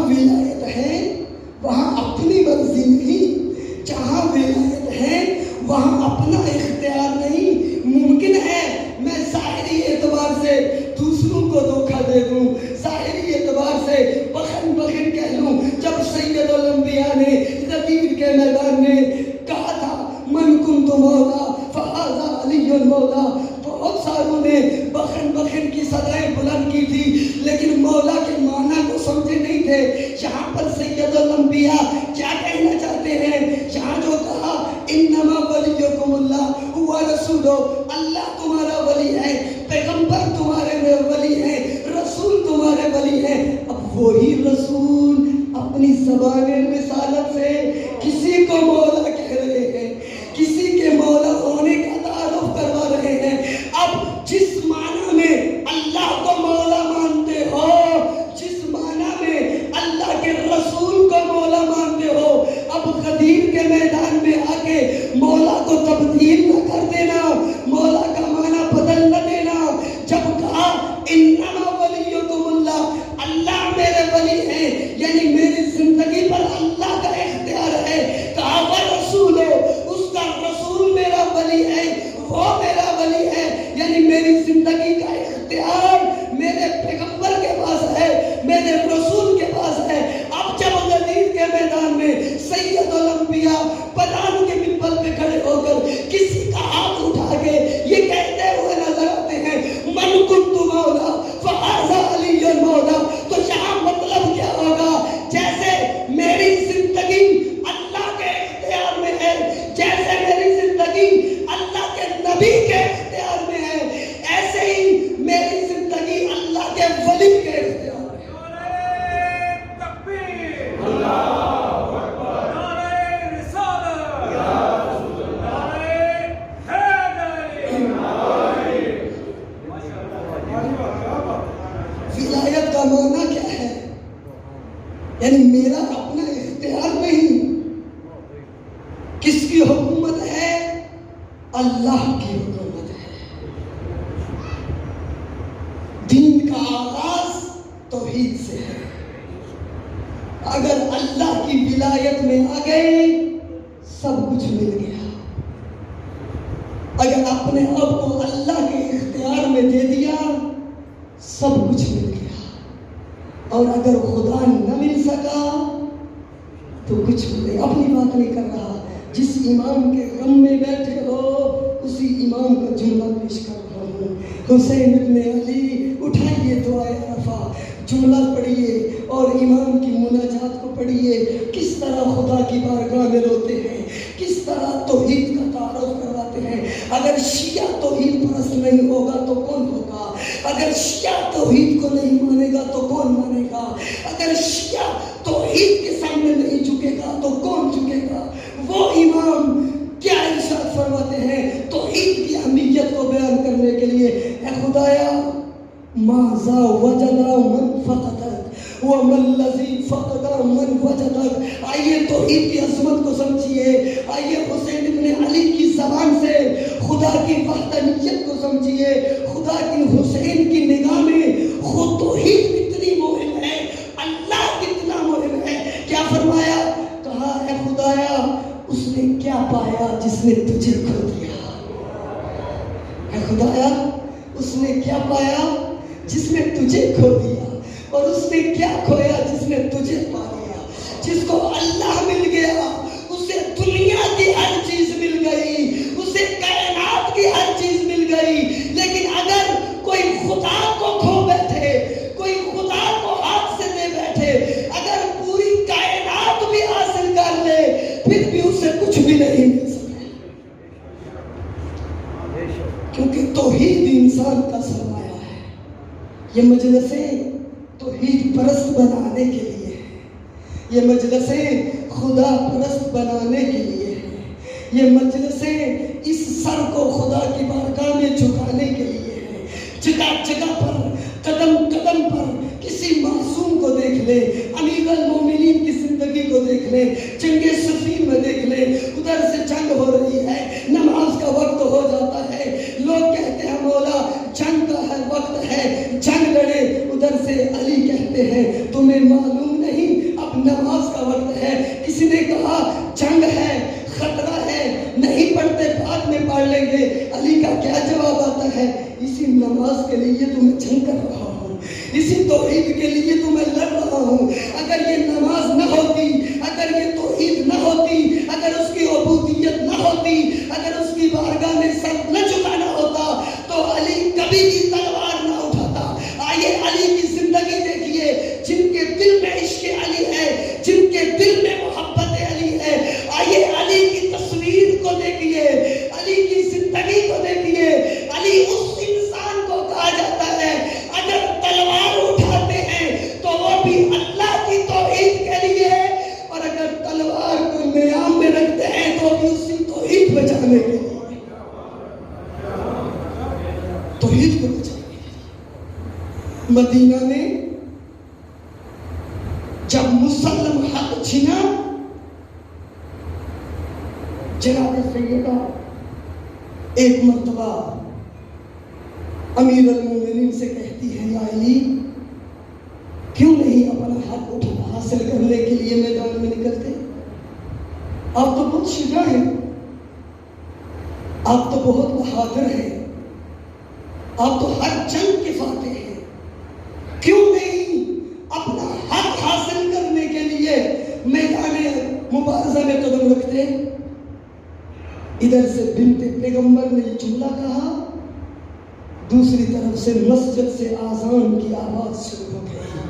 ولایت ہے وہاں اپنی مرضی نہیں، جہاں ولایت ہے وہاں اپنا اختیار نہیں۔ ممکن ہے میں ظاہری اعتبار سے دوسروں کو دھوکہ دے دوں، ظاہری اعتبار سے بخن بخن کہہ لوں۔ جب سید الانبیاء نے غدیر کے میدان میں کہا تھا من کنت مولا فہذا علی المولا، بہت ساروں نے بخن بخن کی صدائیں بلند کی تھی، لیکن مولا کے معنی کو سمجھے نہیں تھے۔ یہاں پر سید الانبیاء کیا کہنا چاہتے ہیں؟ یہاں جو کہا انما ولیکم اللہ ورسولہ، اللہ تمہارا ولی ہے، پیغمبر تمہارے ولی ہیں، رسول تمہارے ولی ہیں۔ اب وہی رسول اپنی زبان رسالت سے کسی کو مولا کہہ رہے ہیں، کسی کے مولا ہونے کا تعارف کروا رہے ہیں۔ اب جس معنی میں اللہ کو مولا مانتے ہو، جس معنی میں اللہ کے رسول کو مولا مانتے ہو، اب غدیر کے میدان میں آ کے مولا کو تبدیل نہ کر دینا، مولا کا معنی بدل نہ دینا۔ جب کہا انما ولیکم اللہ، اللہ میرے ولی ہیں، یعنی میری زندگی پر اللہ کا اختیار ہے۔ کہا ورسولہ، اس کا رسول میرا ولی ہے، وہ میرا ولی ہے، یعنی میری زندگی کا اختیار میرے پیغمبر کے پاس ہے، میرے رسول کے پاس ہے۔ اب جب غدیر کے میدان میں سید الانبیاء پٹھان کے منبر پہ کھڑے ہو کر کسی کا ہاتھ اٹھا کے یہ کہتے ہوئے نظر آتے ہیں من کنت مولا فہذا علی المولا، تو یہاں مطلب کیا ہوگا؟ جیسے میری زندگی اللہ کے اختیار میں ہے، جیسے میری زندگی اللہ کے نبی کے اختیار میں ہے، ایسے ہی میری زندگی اللہ کے ولی کے اختیار میں ہے۔ ولایت کا معنی کیا ہے؟ یعنی میرا اپنا اختیار نہیں، کس کی حکومت ہے؟ اللہ کی حکومت ہے۔ دین کا آغاز توحید سے ہے۔ اگر اللہ کی ولایت میں آ گئے سب کچھ مل گیا۔ اگر اپنے آپ کو اللہ کے اختیار میں دے دیا سب کچھ مل گیا، اور اگر خدا نہ مل سکا تو کچھ نہیں۔ اپنی بات نہیں کر رہا، جس امام کے غم میں بیٹھے ہو اسی امام کا جملہ پیش کر رہا ہوں۔ حسین ابن علی اٹھائیے دعائے عرفہ، جملہ پڑھیے اور امام کی مناجات کو پڑھیے، کس طرح خدا کی بارگاہ میں روتے ہیں، کس طرح توحید کا تعارف کرواتے ہیں۔ اگر شیعہ توحید پرست نہیں ہوگا تو کون ہوگا؟ اگر شیعہ توحید کو نہیں مانے گا تو کون مانے گا؟ اگر شیعہ توحید کے سامنے نہیں جھکے گا تو کون جھکے گا؟ وہ امام کیا ارشاد فرماتے ہیں توحید کی اہمیت کو بیان کرنے کے لیے، اے خدایا ماذا وجدا من فقدک ومن الذی فقد من وجدک۔ آئیے توحید کی عظمت کو سمجھیے، آئیے حسین ابن علی کی زبان سے خدا کی وحدانیت کو سمجھیے۔ خدا کی حسین کی نگاہ میں خود توحید کتنی مہم ہے، اللہ کتنا مہم ہے۔ کیا فرمایا؟ کہا اے خدایا اس نے کیا پایا جس نے تجھے کھو دیا؟ اے خدایا اس نے کیا پایا جس نے تجھے کھو دیا، اور اس نے کیا کھویا جس نے تجھے پا لیا؟ جس کو اللہ مل گیا اسے دنیا کی ہر چیز مل گئی، اسے کائنات کی ہر چیز مل گئی۔ لیکن اگر کوئی خدا کو کھو بیٹھے، کوئی خدا کو ہاتھ سے دے بیٹھے، اگر پوری کائنات بھی حاصل کر لے پھر بھی اسے کچھ بھی نہیں مل سکتا، کیونکہ توحید انسان کا سرمایہ ہے۔ یہ مجلسیں توحید پرست بنانے کے لیے ہیں، یہ مجلسیں خدا پرست بنانے کے لیے ہیں، یہ مجلسیں اس سر کو خدا کی بارگاہ میں جھکانے کے لیے ہیں۔ جگہ جگہ پر قدم قدم پر کسی معصوم کو دیکھ لیں، امیر المومنین کی زندگی کو دیکھ لیں، جنگ صفین میں دیکھ لیں، ادھر سے جنگ ہو رہی ہے، نماز کا وقت ہو جاتا ہے، لوگ کہتے ہیں مولا جنگ کا ہے وقت ہے، جنگ لڑے، ادھر سے علی کہتے ہیں تمہیں معلوم نہیں نماز کے لیے تو میں جنگ کر رہا ہوں، اسی توحید کے لیے تو میں لڑ رہا ہوں۔ اگر یہ نماز نہ ہوتی، اگر یہ توحید نہ ہوتی، اگر اس کی عبودیت نہ ہوتی، اگر اس کی بارگاہ میں سر نہ جھکانا ہوتا تو علی کبھی بھی تلوار نہ اٹھاتا۔ آئیے علی کی زندگی دیکھیے، جن کے دل میں عشق علی ہے، جن کے دل میں محبت علی ہے، آئیے علی کی تصویر کو دیکھیے، علی کی زندگی کو دیکھیے۔ علی اس انسان کو کہا جاتا ہے اگر تلوار اٹھاتے ہیں تو وہ بھی اللہ کی توحید کے لیے، اور اگر تلوار کو نیام میں رکھتے ہیں تو بھی اسی توحید بچانے کے لیے، توحید کو بچانے کے لیے۔ مدینہ میں جب مسلم حق چھنا، جناب سیدہ ایک مرتبہ امیر المومنین سے کہتی ہے، یا علی کیوں نہیں اپنا حق حاصل کرنے کے لیے میدان میں نکلتے؟ آپ تو بہت شجاع ہیں، آپ تو بہت بہادر ہیں، آپ تو ہر جنگ کے فاتح ہیں، کیوں نہیں اپنا حق حاصل کرنے کے لیے میدان مبارزہ میں قدم رکھتے؟ ادھر سے بنت پیغمبر نے یہ جملہ کہا، دوسری طرف سے مسجد سے آذان کی آواز شروع ہو گئی،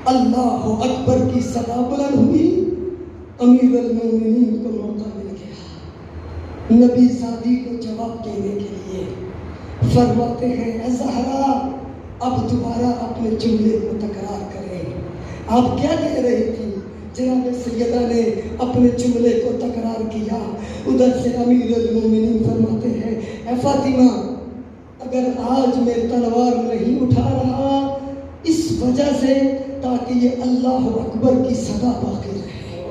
اللہ اکبر کی صدا بلند ہوئی۔ امیر المومنین کو موقع مل گیا نبی زادی کو جواب دینے کے لیے۔ فرماتے ہیں اے زہرا اب دوبارہ اپنے جملے کو تکرار کریں، آپ کیا کہہ رہی تھی؟ جناب سیدہ نے اپنے جملے کو تکرار کیا۔ ادھر سے امیر المومنین فرماتے ہیں اے فاطمہ اگر آج میں تلوار نہیں اٹھا رہا اس وجہ سے تاکہ یہ اللہ اکبر کی صدا باقی رہے۔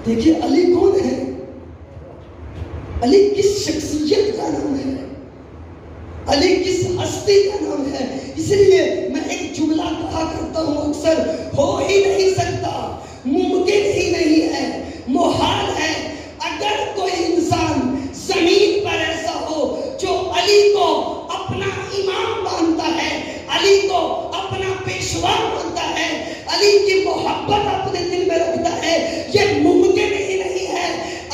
دیکھیے علی کون ہے، علی کس شخصیت کا نام ہے، علی کس ہستی کا نام ہے۔ اس لیے میں ایک جملہ کہا کرتا ہوں اکثر، ہو ہی نہیں سکتا، ممکن ہی نہیں ہے، محال ہے اگر کوئی انسان زمین پر ایسا ہو جو علی کو اپنا امام مانتا ہے، علی کو اپنا پیشوا مانتا ہے، علی کی محبت اپنے دل میں رکھتا ہے۔ یہ ممکن ہی نہیں ہے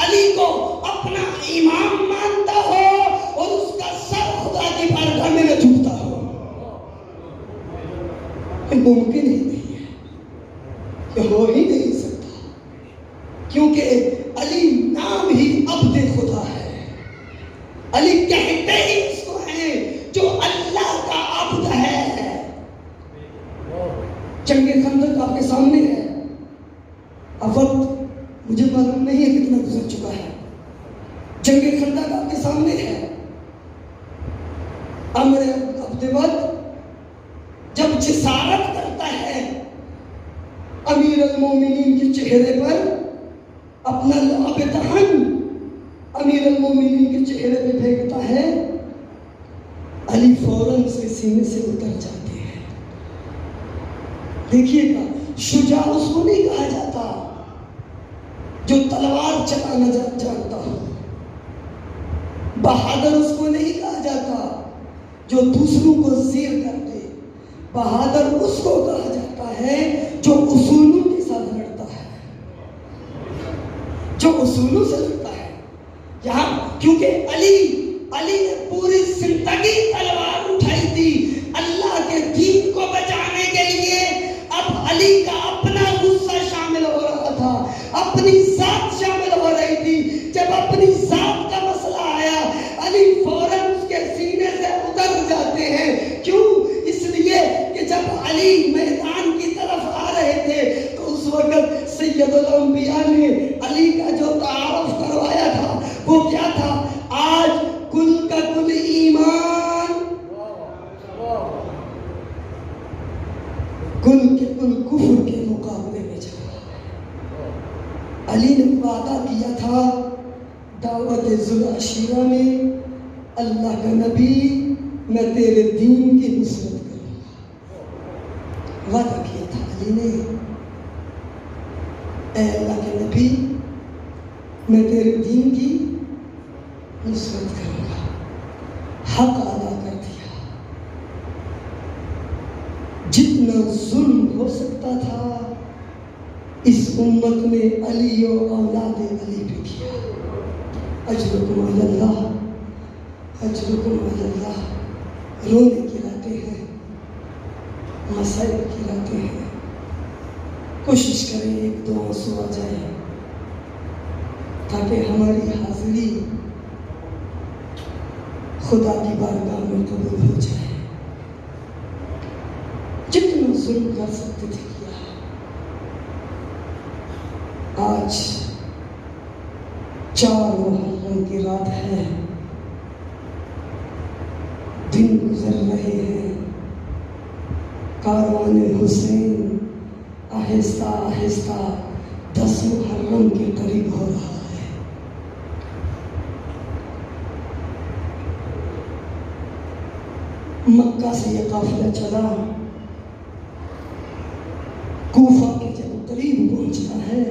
علی کو اپنا امام مانتا ہو اور اس کا سر خدا کی بارگاہ میں نہ جھکتا ہو، ممکن ہی نہیں ہے، یہ ہو ہی نہیں سکتا، کیونکہ علی نام ہی عبد خدا ہے۔ علی کہتے ہی اس کو ہیں جو اللہ کا عبد ہے۔ جنگ خندق آپ کے سامنے ہے، اب وقت مجھے معلوم نہیں ہے کتنا گزر چکا ہے، جنگ خندق آپ کے سامنے ہے۔ امر عبد وقت جب جسارت کرتا ہے امیر المومنین کے چہرے پر اپنا لعب دہن امیر المومنین کے چہرے پہ پھینکتا ہے، علی فوراً اس کے سینے سے اتر جاتے ہیں۔ دیکھیے گا شجاع اس کو نہیں کہا جاتا جو تلوار چلانا جانتا ہو، بہادر اس کو نہیں کہا جاتا جو دوسروں کو زیر کر دے، بہادر اس کو کہا جاتا ہے جو اصولوں کے ساتھ لڑتا ہے، جو اصولوں سے لڑتا ہے۔ یہاں کیونکہ علی نے پوری زندگی تلوار اٹھائی تھی اللہ کے دین کو بچانے کے لیے، اب علی کا اپنا غصہ شامل ہو رہا تھا، اپنی ذات شامل ہو رہی تھی۔ جب اپنی ذات کا مسئلہ آیا علی فوراً اس کے سینے سے اتر جاتے ہیں۔ کیوں؟ اس لیے کہ جب علی میدان کی طرف آ رہے تھے تو اس وقت سید الانبیاء نے علی کا جو تعارف کروایا تھا وہ کیا تھا؟ آج کل کا کل ایمان کل کے کل کفر کے مقابلے میں جا رہا ہے۔ علی نے وعدہ کیا تھا دعوت ذوالعشیرہ میں، اللہ کا نبی میں تیرے دین کی نصرت کروں گا، وعدہ کیا تھا علی نے، اے اللہ کے نبی میں تیرے دین کی نصرت کروں گا۔ حق ادا کر دیا. جتنا ظلم ہو سکتا تھا اس امت نے علی و اولاد علی پہ کیا. اجرکم علی اللہ، اجرکم علی اللہ. رونے کی راتیں ہیں، مسائل کی راتیں ہیں. کوشش کریں ایک دو آنسو آ جائے تاکہ ہماری حاضری خدا کی بارگاہ میں قبول ہو جائے. جتنا ظلم کر سکتے تھے کیا. آج 4 محرم کی رات ہے، دن گزر رہے ہیں. کاروان حسین آہستہ آہستہ 10 محرم کے قریب ہو رہا ہے. مکہ سے یہ قافلہ چلا، کوفہ کے جب قریب پہنچتا ہے،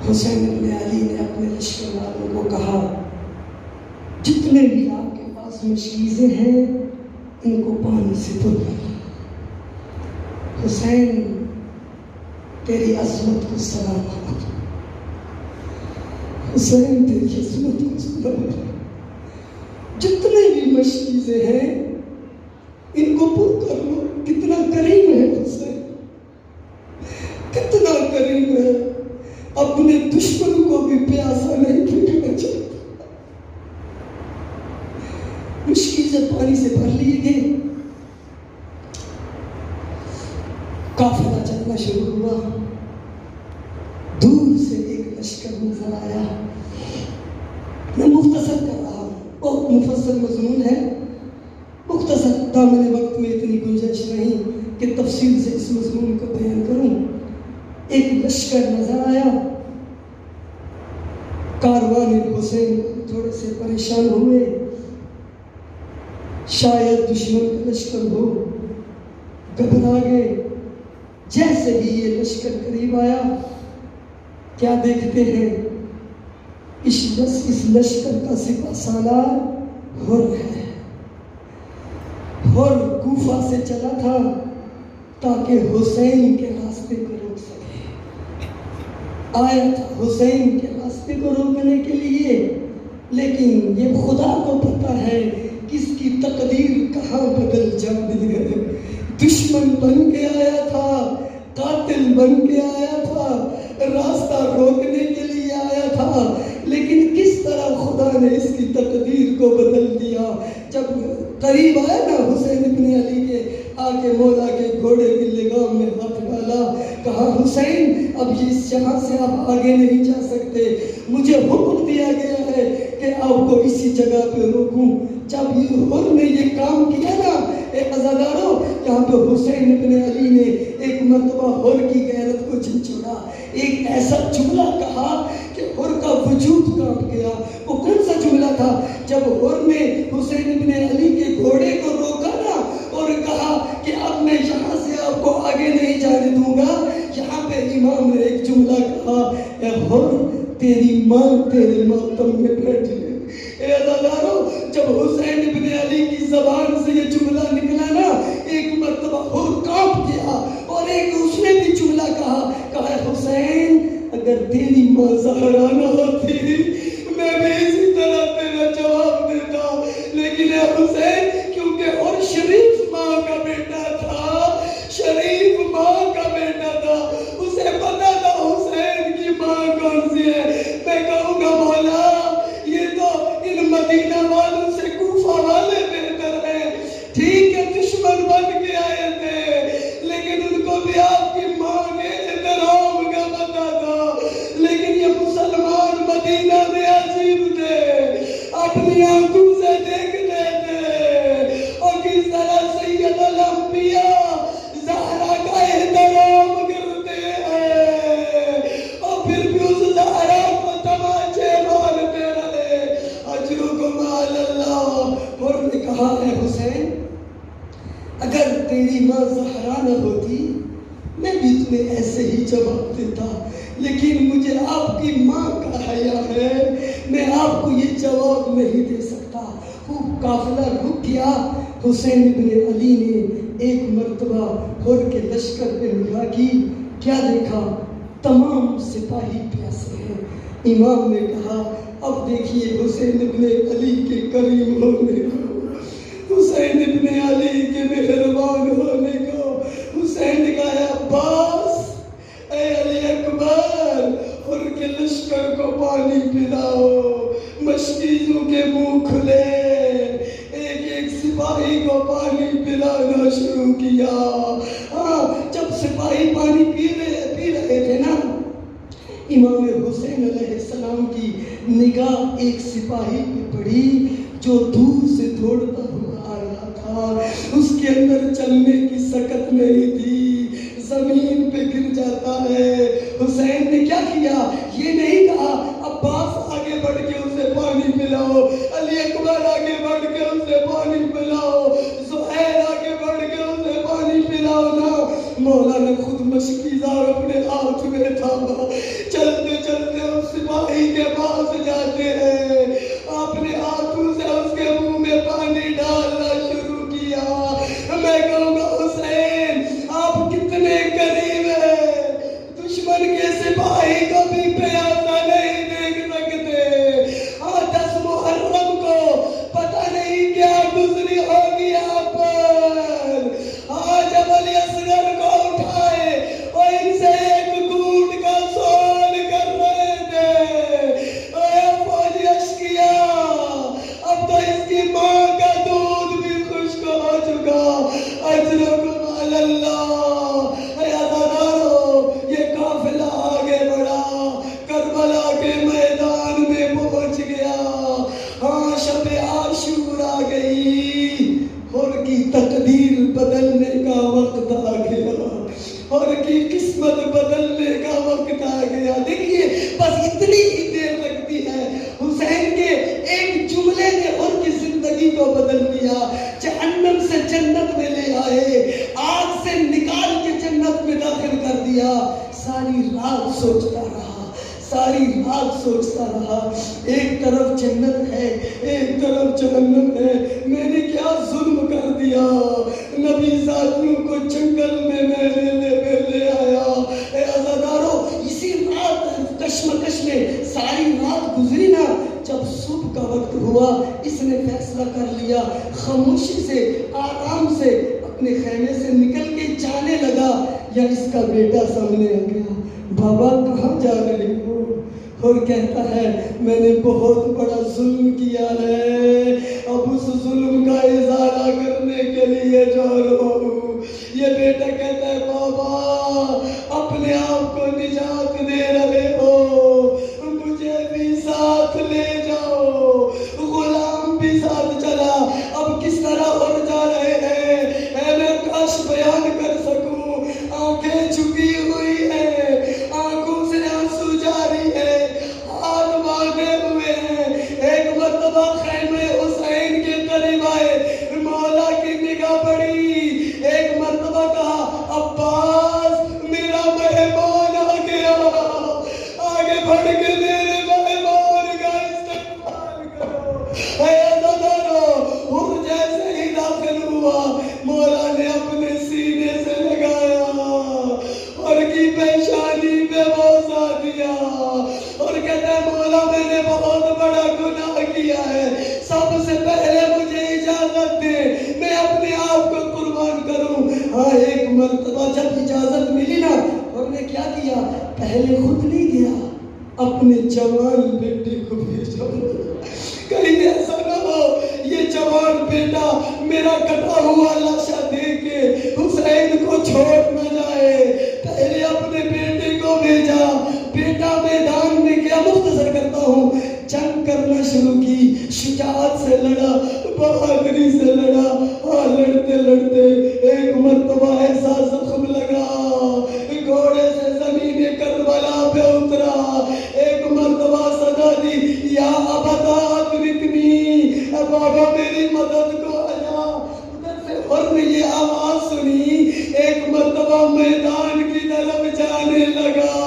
حسین بن علی نے اپنے لشکر والوں کو کہا جتنے بھی آپ کے پاس مشکیزیں ہیں ان کو پانی سے دھو. حسین تیری عظمت کو سلام. حسین تیری عظمت کو سلام. جتنے بھی مشکیزیں ہیں ان کو پر کر لو. کتنا کریم ہے حسین، کتنا کریم ہے. اپنے دشمن کو بھی پیاسا نہیں پھینکنا چاہتا. مشکیزیں پانی سے بھر لیے گئے. قافلہ چلنا شروع ہوا. دور سے ایک لشکر نظر آیا. میں مختصر کر رہا ہوں، بہت مفصل مضمون ہے. مختصر دامن وقت میں اتنی گنجائش نہیں کہ تفصیل سے اس مضمون کو بیان کروں. ایک لشکر نظر آیا. کاروان حسین تھوڑے سے پریشان ہوئے، شاید دشمن کا لشکر ہو، گھبرا گئے. جیسے ہی یہ لشکر قریب آیا، کیا دیکھتے ہیں؟ اس لشکر کا سپہ سالار حر ہے. حر کوفہ سے چلا تھا تاکہ حسین کے راستے کو روک سکے. آیا تھا حسین کے راستے کو روکنے کے لیے، لیکن یہ خدا کو پتہ ہے کس کی تقدیر کہاں بدل جاتی ہے. دشمن بن کے آیا تھا، قاتل بن کے آیا تھا، راستہ روکنے کے لیے آیا تھا، لیکن کس طرح خدا نے اس کی تقدیر کو بدل دیا. جب قریب آیا نا حسین ابن علی کے، آگے مولا کے گھوڑے کی لگام میں ہاتھ ڈالا، کہا حسین اب اس جہاں سے آپ آگے نہیں جا سکتے، مجھے حکم دیا گیا ہے کہ آپ کو اسی جگہ پہ روکوں. جب یہ حر نے یہ کام کیا نا، ایک عزاداروں، یہاں پہ حسین ابن علی نے ایک مرتبہ حر کی غیرت کو جھنجھوڑا. ایک ایسا جملہ کہا کہ حر کا وجود کانپ گیا. وہ کون سا جملہ تھا؟ جب حر نے حسین ابن علی کے گھوڑے کو روکا نا اور کہا کہ اب میں یہاں سے آپ کو آگے نہیں جانے دوں گا، یہاں پہ امام نے ایک جملہ کہا، اے حر تیری ماں تیرے ماتم میں بیٹھی ہے. اے عزاداروں، جب حسین ابن علی کی زبان سے یہ جملہ نکلا نا، ایک مرتبہ حر کانپ گیا اور ایک اس نے بھی جملہ کہا حسین اگر تیری ماں زہرا نہ ہوتی میں بھی اسی طرح تیرا جواب دیتا، لیکن اے حسین کیونکہ اور شریف ماں کا بیٹا تھا، شریف ماں کا بیٹا تھا، اسے پتا تھا حسین کی ماں کون سی ہے. میں کہوں گا مولا یہ تو ان مدینہ والوں سے کوفہ والے بہتر ہیں. ٹھیک ہے دشمن بن کے آئے تھے، لیکن ان کو بھی آپ کی ماں کے احترام کا پتا تھا. لیکن یہ مسلمان مدینہ میں عجیب تھے، اپنی آنکھوں سے دیکھتے تھے اور کس طرح سید الانبیاء زہرا کا احترام کرتے ہیں اور پھر بھی اس زہرا کو تماچے مارتے رہے. اجرکم علی اللہ. اور نے کہا ہے حسین اگر تیری ماں زہرا نہ ہوتی میں بھی تمہیں ایسے ہی جواب دیتا، لیکن مجھے آپ کی ماں کا حیا ہے، میں آپ کو یہ جواب نہیں دے سکتا. تھا، خوب قافلہ رک گیا. حسین ابن علی نے ایک مرتبہ ہر کے لشکر پہ نگاہ کی. کیا دیکھا؟ تمام سپاہی پیاسے ہیں. امام نے کہا اب دیکھیے حسین ابن علی کے کریم ہونے کو، حسین ابن علی کے مہربان ہونے کو. حسین نے کہا عباس، اے علی اکبر، ان کے لشکر کو پانی پلاؤ. مشکیزوں کے منہ کھلے، ایک ایک سپاہی کو پانی پلانا شروع کیا. ہاں، جب سپاہی پانی پی رہے تھے نا، امام حسین علیہ السلام کی نگاہ ایک سپاہی پہ پڑی جو دور سے دوڑتا ہوا آ رہا تھا. اس کے اندر چلنے کی سکت نہیں تھی، زمین پہ گر جاتا ہے. حسین نے کیا کیا؟ یہ نہیں کہا عباس آگے بڑھ کے اسے پانی پلاؤ، علی اکبر آگے بڑھ کے اسے پانی پلاؤ، زہیر آگے بڑھ کے اسے پانی پلاؤ. نا، مولا نے خود مشکیزار اپنے ہاتھ میں تھاما. چلتے چلتے اس سپاہی کے پاس جاتے ہیں، اپنے ہاتھوں سے اس کے منہ میں پانی ڈالنا شروع کیا. میں کہوں گا حسین آپ کتنے قریب ہیں، دشمن کے سپاہی کو بھی پیاسا نہیں دیکھ سکتے. 10 محرم کو پتہ نہیں کیا گزری ہوگی آپ پر. جب علی اصغر کو اٹھائے اور ان سے ایک گھونٹ کا سوال کر رہے تھے، اے فوجی اشقیاء، اب تو اس کی ماں کا دودھ بھی خشک ہو چکا. اجرکم علی اللہ. اے عزادارو، یہ قافلہ آگے بڑھا، کربلا کے میدان میں پہنچ گیا. ہاں، شب عاشور آ گئی، اور کی تقدیر بدلنے کا وقت آ گیا، اور کی قسمت بدلنے کا وقت آ گیا. دیکھیے بس اتنی ہی دیر لگتی ہے، حسین کے ایک جملے نے اور کی زندگی کو بدل دیا. جہنم سے جنت میں لے آئے، آگ سے نکال کے جنت میں داخل کر دیا. ساری رات سوچتا رہا، ساری رات سوچتا رہا، ایک طرف جنت ہے ایک طرف جہنم ہے، میں نے کیا ظلم کر دیا. نبی ساتھیوں کو جنگل میں لے آیا. اے عزادارو، اسی رات کشمکش میں ساری رات گزری نا. جب صبح کا وقت ہوا، اس نے فیصلہ کر لیا، خاموشی سے آرام سے اپنے خیمے سے نکل کے جانے لگا. یا اس کا بیٹا سامنے آ گیا، بابا کہاں جا رہے ہو؟ اور کہتا ہے میں نے بہت بڑا ظلم کیا ہے، اب اس ظلم کا ازالہ کرنے کے لیے جا رہا ہوں. یہ بیٹا کہتا ہے بابا اپنے آپ کو نجات دے رہے ہو، مجھے بھی ساتھ لے جاؤ. غلام بھی ساتھ چلا. اب کس طرح اور جا رہے ہیں، اے میں کاش بیان کر سکوں. آنکھیں چھپی ہوئی ہیں، آنکھوں سے آنسو جاری ہے، ہاتھ باندھے ہوئے ہیں. ایک مرتبہ خیمے حسین کے قریب آئے، مولا کی نگاہ پڑی. ایک مرتبہ کہا عباس میرا مہمان آ گیا، آگے بڑھ کے میرے مہمان کا استقبال کرو. اے عزادارو، ہر جیسے ہی داخل ہوا، مولا نے اپنے سینے سے لگایا اور کی پیشانی پہ بوسہ دیا اور کہتا ہے مولا میں نے بہت بڑا گناہ کیا ہے، سب سے پہلے مجھے اجازت دے میں اپنے آپ کو قربان کروں. ہاں، ایک مرتبہ جب اجازت ملی نا، اور نے کیا کیا، پہلے خود نہیں گیا، اپنے جوان بیٹے کو بھیجا. کہیں ایسا نہ ہو یہ جوان بیٹا میرا کٹا ہوا لاشا دے کے حسین کو چھوڑ نہ جائے. پہلے اپنے بیٹے کو بھیجا. بیٹا میدان میں گیا، مختصر کرتا ہوں، جنگ کرنا شروع کی، شجاعت سے لڑا، بہادری سے لڑا. ہاں، لڑتے لڑتے ایک مرتبہ ایسا زخم لگا، گھوڑے سے زمین کربلا پہ اترا. ایک مرتبہ صدا دی یا ابتا ادرکنی، بابا میری مدد کو آجا. ادھر سے اور نے یہ آواز سنی، ایک مرتبہ میدان کی طرف جانے لگا.